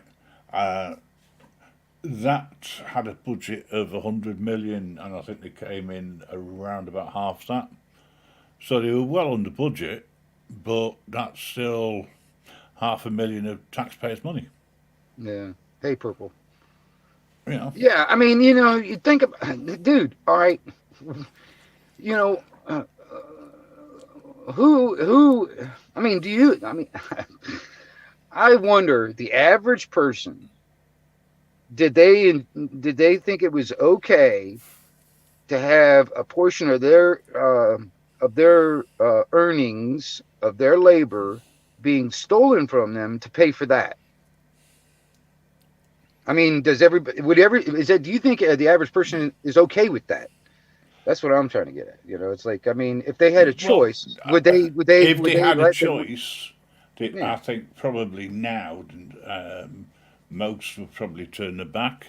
that had a budget of 100 million, and I think they came in around about half that. So they were well under budget, but that's still 500,000 of taxpayers' money. Yeah. Hey, purple. You know. Yeah, I mean, you know, you think about, dude. All right, you know, who? I mean, do you? I mean, I wonder the average person. Did they think it was okay to have a portion of their earnings of their labor being stolen from them to pay for that? I mean, does everybody do you think the average person is okay with that? That's what I'm trying to get at. You know, it's like, I mean, if they had a Well, choice, would they if they had a let them? choice, Yeah. I think probably now most would probably turn their back.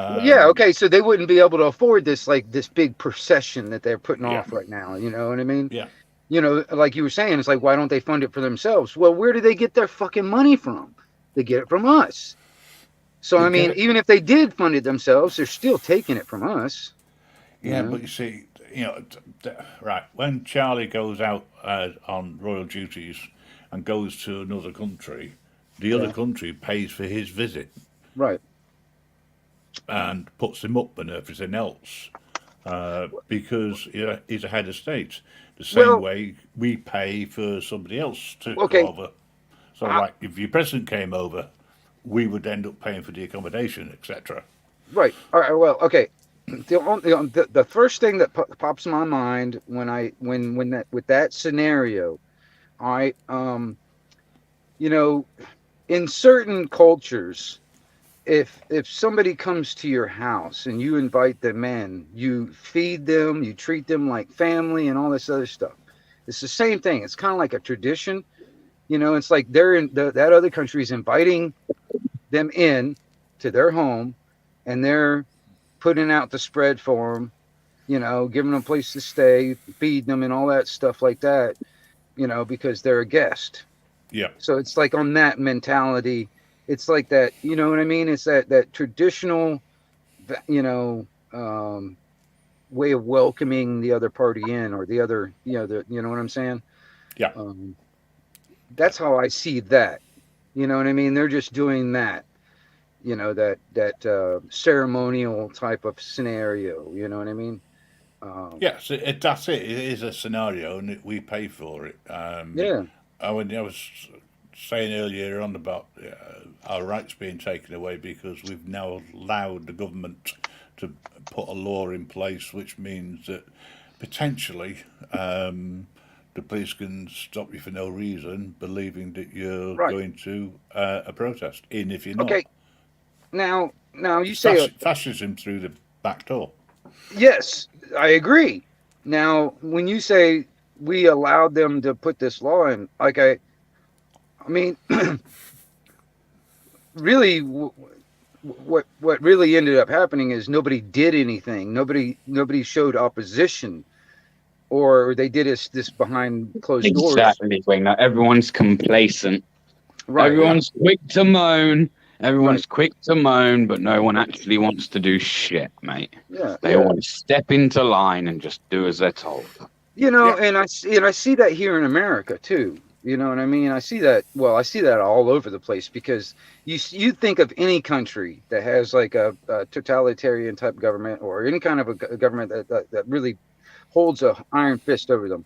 Yeah, okay, so they wouldn't be able to afford this big procession that they're putting Yeah. off right now. You know what I mean? Yeah. You know, like you were saying, it's like, why don't they fund it for themselves? Well, where do they get their fucking money from? They get it from us. So They I get mean, it- even if they did fund it themselves, they're still taking it from us. You Yeah, know? but you see, right, when Charlie goes out on royal duties and goes to another country, the other Yeah. country pays for his visit Right. and puts him up and everything else because he's a head of state. The same Well, way we pay for somebody else to go okay. over. So, I, like, if your president came over, we would end up paying for the accommodation, etc. right. All right. Well, okay. The first thing that pops in my mind when that with that scenario, I you know, in certain cultures, if somebody comes to your house and you invite them in, you feed them, you treat them like family and all this other stuff. It's the same thing. It's kind of like a tradition. You know, it's like they're in that other country is inviting them in to their home, and they're putting out the spread for them. You know, giving them a place to stay, feeding them, and all that stuff like that. You know, because they're a guest. Yeah, So it's like on that mentality. It's like that. You know what I mean? It's that traditional, you know, way of welcoming the other party in, or the other, you know what I'm saying? yeah, Um, that's how I see that. You know what I mean? They're just doing that. You know, that ceremonial type of scenario. You know what I mean? Um, yes. That's it. It is a scenario, and we pay for it. yeah. I was saying earlier on about our rights being taken away because we've now allowed the government to put a law in place, which means that potentially the police can stop you for no reason, believing that you're Right. going to a protest, even if you're not. Okay. Now you It's say, fascism through the back door. yes, I agree. Now, when you say we allowed them to put this law in, like I mean, really, what really ended up happening is nobody did anything. Nobody showed opposition, or they did this behind closed doors. Exactly, Winger. Everyone's complacent. Right. Everyone's quick to moan. Right. Everyone's quick to moan, but no one actually wants to do shit, mate. Yeah. They Yeah. always step into line and just do as they're told. You know, Yeah, and I see that here in America too. You know what I mean? I see that. Well, I see that all over the place, because you think of any country that has like a totalitarian type government, or any kind of a government that really holds a iron fist over them.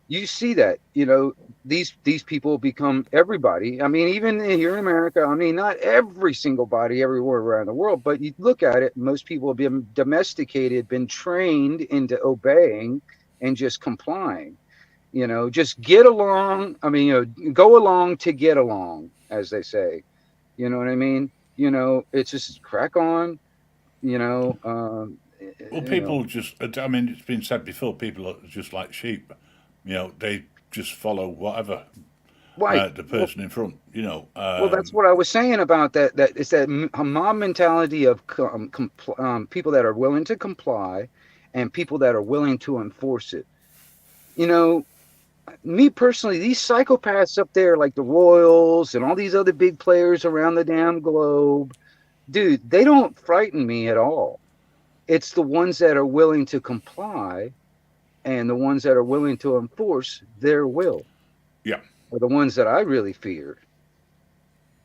You see that, you know, these people become everybody. I mean, even here in America, I mean, not every single body everywhere around the world, but you look at it, most people have been domesticated, been trained into obeying and just complying. You know, just get along. I mean, you know, go along to get along, as they say. You know what I mean? You know, it's just crack on. You know, well, you know, people just, I mean, it's been said before, people are just like sheep. They just follow whatever right. the Well, person in front, Well, that's what I was saying about that. That it's that mob mentality of people that are willing to comply, and people that are willing to enforce it. You know, me personally, these psychopaths up there, like the Royals and all these other big players around the damn globe, dude, they don't frighten me at all. It's the ones that are willing to comply, and the ones that are willing to enforce their will yeah, are the ones that I really fear.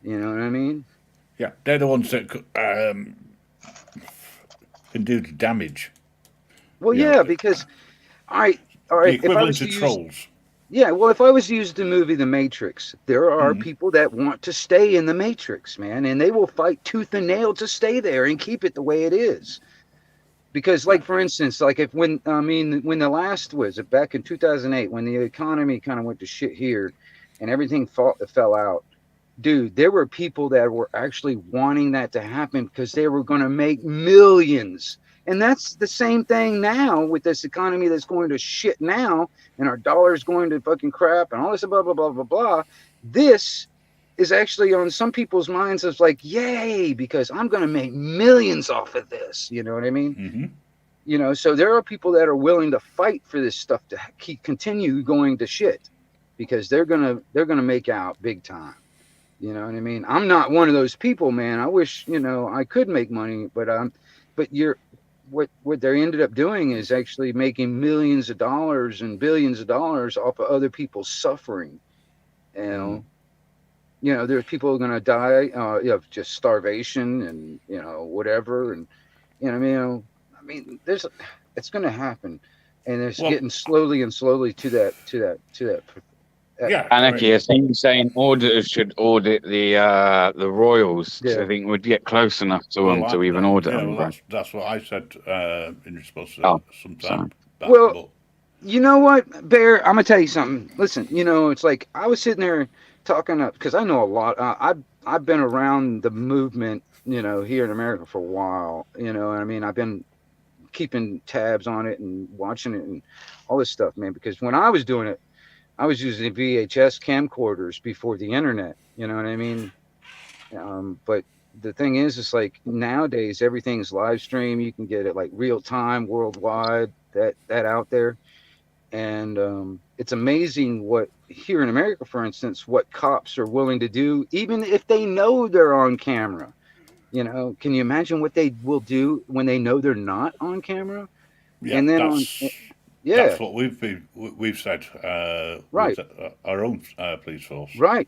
You know what I mean? yeah. They're the ones that can do the damage. Well, You know, yeah, because all the right. If I was equivalent to of use, trolls. yeah, well, if I was to use the movie The Matrix, there are Mm, people that want to stay in the Matrix, man, and they will fight tooth and nail to stay there and keep it the way it is. Because, yeah, like, for instance, like if when the last was it back in 2008, when the economy kind of went to shit here, and everything fell out, dude, there were people that were actually wanting that to happen because they were going to make millions. And that's the same thing now with this economy that's going to shit now, and our dollar's going to fucking crap and all this blah blah blah blah blah. This is actually on some people's minds as like, yay, because I'm going to make millions off of this. You know what I mean? Mm-hmm. You know, so there are people that are willing to fight for this stuff to continue going to shit, because they're gonna make out big time. You know what I mean? I'm not one of those people, man. I wish, you know, I could make money, but what they ended up doing is actually making millions of dollars and billions of dollars off of other people's suffering. You know, there's people who are gonna die, of just starvation and, you know, whatever, and you know, I mean, it's gonna happen, and it's getting slowly and slowly to that. Yeah, Anarchy, I think saying auditors should audit the royals. Yeah. I think we'd get close enough to them to even audit them. Well, that's what I said in response to some time back. Well, but you know what, Bear? I'm gonna tell you something. Listen, you know, it's like I was sitting there talking up because I know a lot. I've been around the movement, you know, here in America for a while. You know, I mean, I've been keeping tabs on it and watching it and all this stuff, man. Because when I was doing it, I was using VHS camcorders before the internet. You know what I mean? But the thing is, it's like nowadays everything's live stream. You can get it like real time, worldwide. That out there, and it's amazing what here in America, for instance, what cops are willing to do, even if they know they're on camera. You know, can you imagine what they will do when they know they're not on camera? yeah, And then that's what we've said. Right. With our own police force. Right.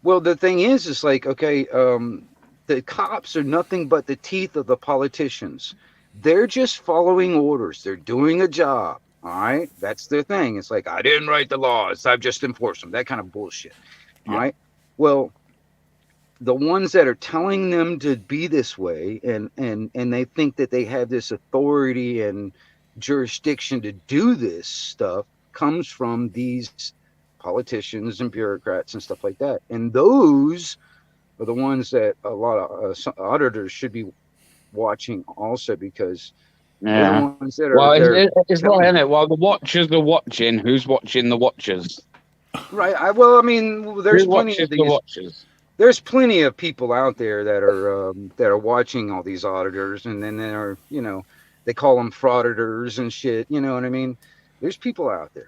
Well, the thing is like, okay, the cops are nothing but the teeth of the politicians. They're just following orders. They're doing a job. All right. That's their thing. It's like, I didn't write the laws, I've just enforced them. That kind of bullshit. All right. Well, the ones that are telling them to be this way, and they think that they have this authority and jurisdiction to do this stuff, comes from these politicians and bureaucrats and stuff like that. And those are the ones that a lot of auditors should be watching also, because they're the ones that are. Well, it's not in it. While the watchers are watching, who's watching the watchers? Right. I mean, there's plenty of these. The watchers? There's plenty of people out there that are watching all these auditors, and then they're, you know, they call them frauditors and shit. You know what I mean? There's people out there.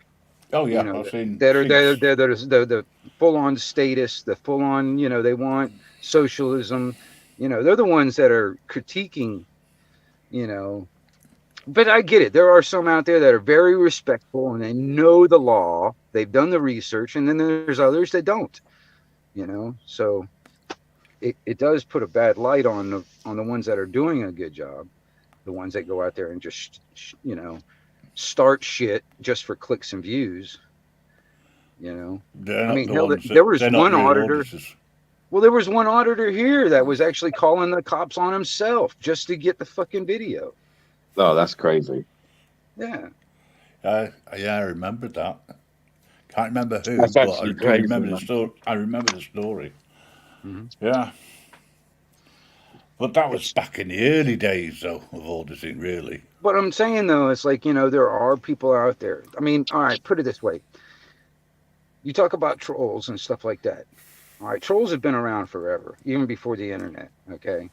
Oh yeah, you know, I've seen that are the full on statists, the full on, you know, they want socialism. You know, they're the ones that are critiquing. You know, but I get it. There are some out there that are very respectful and they know the law. They've done the research, and then there's others that don't. You know, so it does put a bad light on the ones that are doing a good job, the ones that go out there and just, you know, start shit just for clicks and views. You know, I mean, hell, there was one auditor. Auditors. Well, there was one auditor here that was actually calling the cops on himself just to get the fucking video. Oh, that's crazy. Yeah. Yeah, I remember that. Can't remember who, that's but I crazy, remember the story. I remember the story. Mm-hmm. Yeah. But that was back in the early days, though, of auditing, really. But I'm saying, though, it's like, you know, there are people out there. I mean, all right, put it this way. You talk about trolls and stuff like that. All right, trolls have been around forever, even before the internet, okay?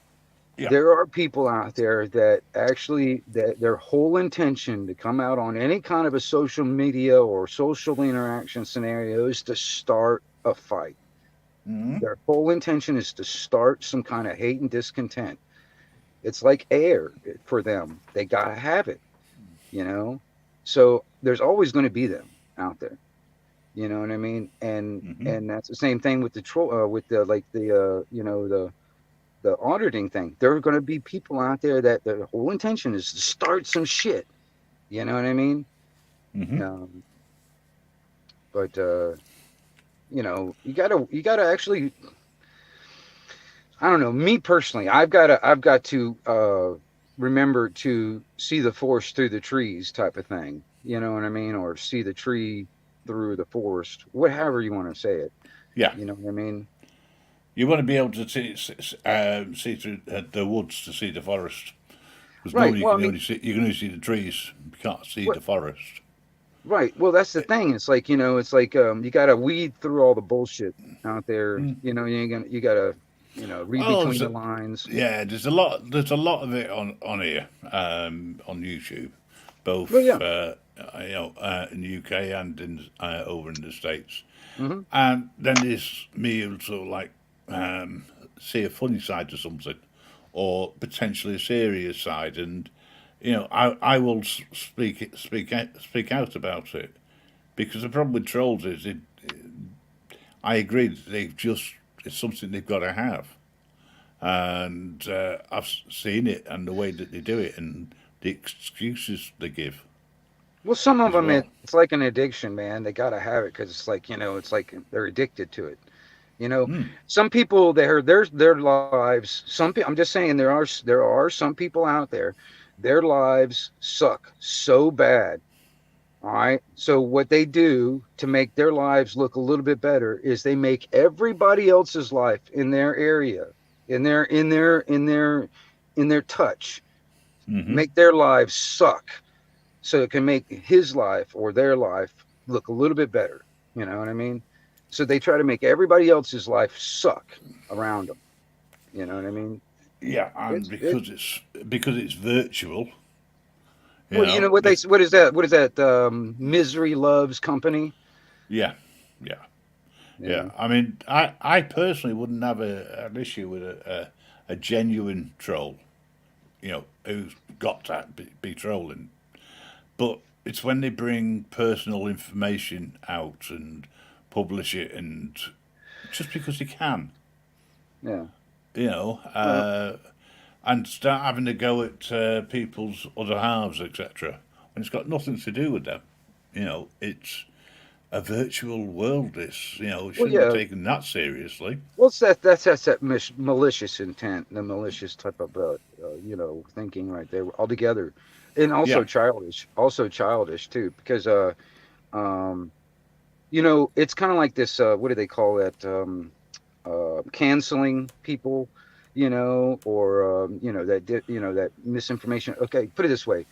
Yeah. There are people out there that actually, that their whole intention to come out on any kind of a social media or social interaction scenario is to start a fight. Mm-hmm. Their whole intention is to start some kind of hate and discontent. It's like air for them. They got to have it, you know? So there's always going to be them out there. You know what I mean? And and that's the same thing with the troll, with the you know, the auditing thing. There are going to be people out there that their whole intention is to start some shit. You know what I mean? But you know, you gotta actually. I don't know. Me personally, I've got to remember to see the forest through the trees, type of thing. You know what I mean? Or see the tree through the forest, whatever you want to say it. Yeah. You know what I mean? You want to be able to see through the woods to see the forest. Because right. you can only see the trees. You can't see the forest. Right. Well, that's the thing. It's like, it's like you got to weed through all the bullshit out there. Mm. You got to, read Well, between the lines. yeah, there's a lot. There's a lot of it on here, on YouTube, Well, both yeah. in the UK and in over in the States. Hmm. And then there's me who sort of like see a funny side to something, or potentially a serious side, and I will speak out about it, because the problem with trolls is I agree that it's something they've got to have, and I've seen it and the way that they do it and the excuses they give Well, some of as them, well. it's like an addiction, man. They got to have it because it's like, it's like they're addicted to it. You know, Mm. some people, their lives. Some people, I'm just saying, there are some people out there, their lives suck so bad. All right. So what they do to make their lives look a little bit better is they make everybody else's life in their area, in their touch, Hmm. make their lives suck, so it can make his life or their life look a little bit better. You know what I mean? So they try to make everybody else's life suck around them. You know what I mean? Yeah, and It. because it's virtual, Well, what is that? What is that? Misery loves company. yeah, yeah. Yeah, Yeah. I mean, I personally wouldn't have an issue with a genuine troll, who's got to be trolling. But it's when they bring personal information out and publish it, and just because they can, Yeah. you know, Well, and start having to go at people's other halves, etc. When it's got nothing to do with them. It's a virtual world. This, it well, shouldn't be yeah. taken that seriously. What's that? That's that malicious intent, the malicious type of thinking right there altogether, and Yeah. also childish too, because um, it's kind of like this. What do they call that? Canceling people, or that misinformation. Okay, put it this way.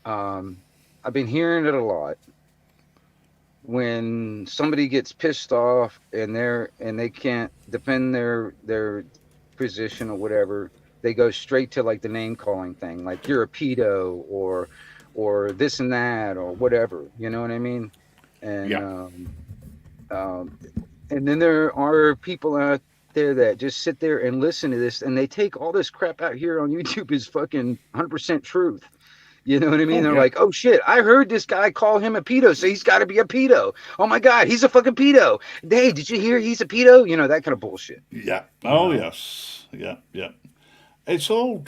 Um, I've been hearing it a lot when somebody gets pissed off and they can't defend their position or whatever. They go straight to like the name calling thing, like you're a pedo, or this and that, or whatever, you know what I mean? And Yeah. um, and then there are people out there that just sit there and listen to this, and they take all this crap out here on YouTube as fucking 100% truth. You know what I mean? Oh They're yeah. like, oh shit, I heard this guy call him a pedo, so he's got to be a pedo. Oh my God, he's a fucking pedo. Hey, did you hear he's a pedo? That kind of bullshit. Yeah. You Oh know? yes. Yeah. Yeah. It's all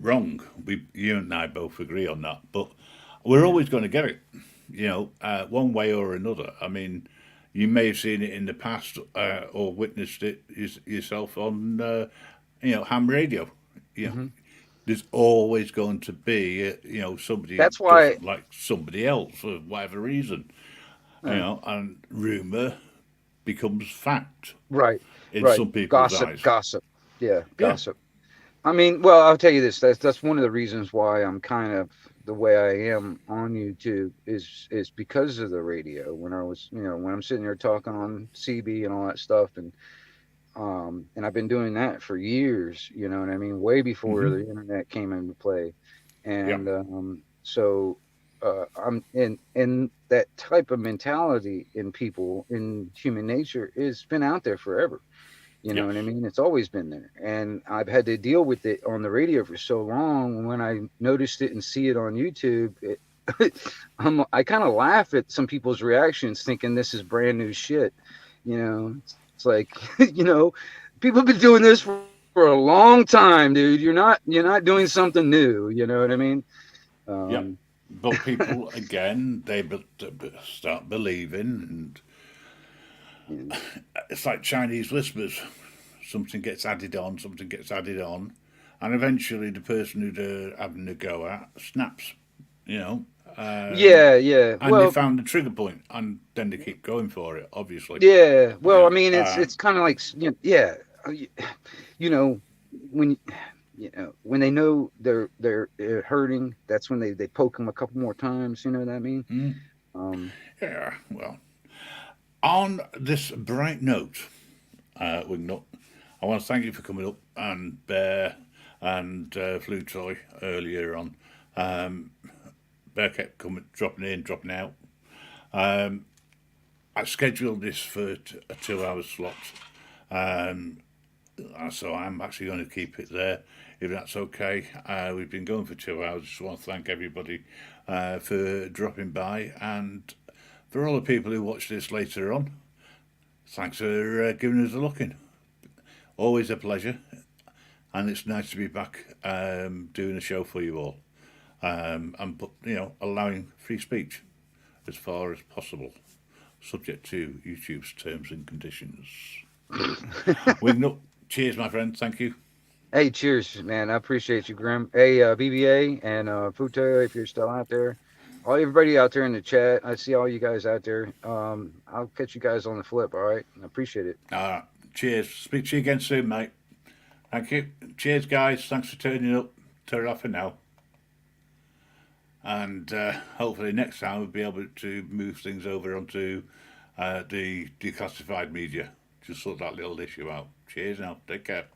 wrong. You and I both agree on that, but we're Yeah. always going to get it. One way or another. I mean, you may have seen it in the past, or witnessed it yourself on, ham radio. You know, Hmm. there's always going to be, somebody who That's why. doesn't like somebody else for whatever reason. uh, And rumor becomes fact right, in right. some people's Gossip, eyes. gossip. Yeah, Yeah. gossip. I mean, well, I'll tell you this. That's one of the reasons why I'm kind of the way I am on YouTube is because of the radio. When I was, when I'm sitting there talking on CB and all that stuff, and I've been doing that for years. You know what I mean? Way before Hmm. the internet came into play, Yeah. and so I'm in that type of mentality in people in human nature is been out there forever. You know Yes. what I mean? It's always been there. And I've had to deal with it on the radio for so long. When I noticed it and see it on YouTube, I kind of laugh at some people's reactions thinking this is brand new shit. It's like, people have been doing this for a long time, dude. You're not doing something new. You know what I mean? Yeah. Um, But people, again, start believing, and yeah. it's like Chinese whispers. Something gets added on, something gets added on, and eventually the person who they're having a go at snaps, you know, um, Yeah, yeah. and they Well, found the trigger point, and then they keep going for it, obviously. yeah. Well, I Yeah. mean, it's kind of like, yeah, you know, when you know, when they know they're hurting, that's when they poke them a couple more times. You know what I mean? Mm. Um, Yeah, well, on this bright note, Wingnut, I want to thank you for coming up and Bear and Flu Toy earlier on. Bear kept coming, dropping in, dropping out. I scheduled this for a 2 hour slot, um, so I'm actually going to keep it there if that's okay. We've been going for 2 hours. Just want to thank everybody for dropping by, and for all the people who watch this later on, thanks for giving us a look in. Always a pleasure, and it's nice to be back doing a show for you all, and allowing free speech as far as possible, subject to YouTube's terms and conditions. Wingnut, cheers, my friend. Thank you. hey, cheers, man. I appreciate you, Grim. Hey, BBA and Futo, if you're still out there. All everybody out there in the chat, I see all you guys out there. I'll catch you guys on the flip. All right, I appreciate it. Cheers. Speak to you again soon, mate. Thank you. Cheers, guys. Thanks for turning up. Turn it off for now. And hopefully next time we'll be able to move things over onto the declassified media. Just sort that little issue out. Cheers now. Take care.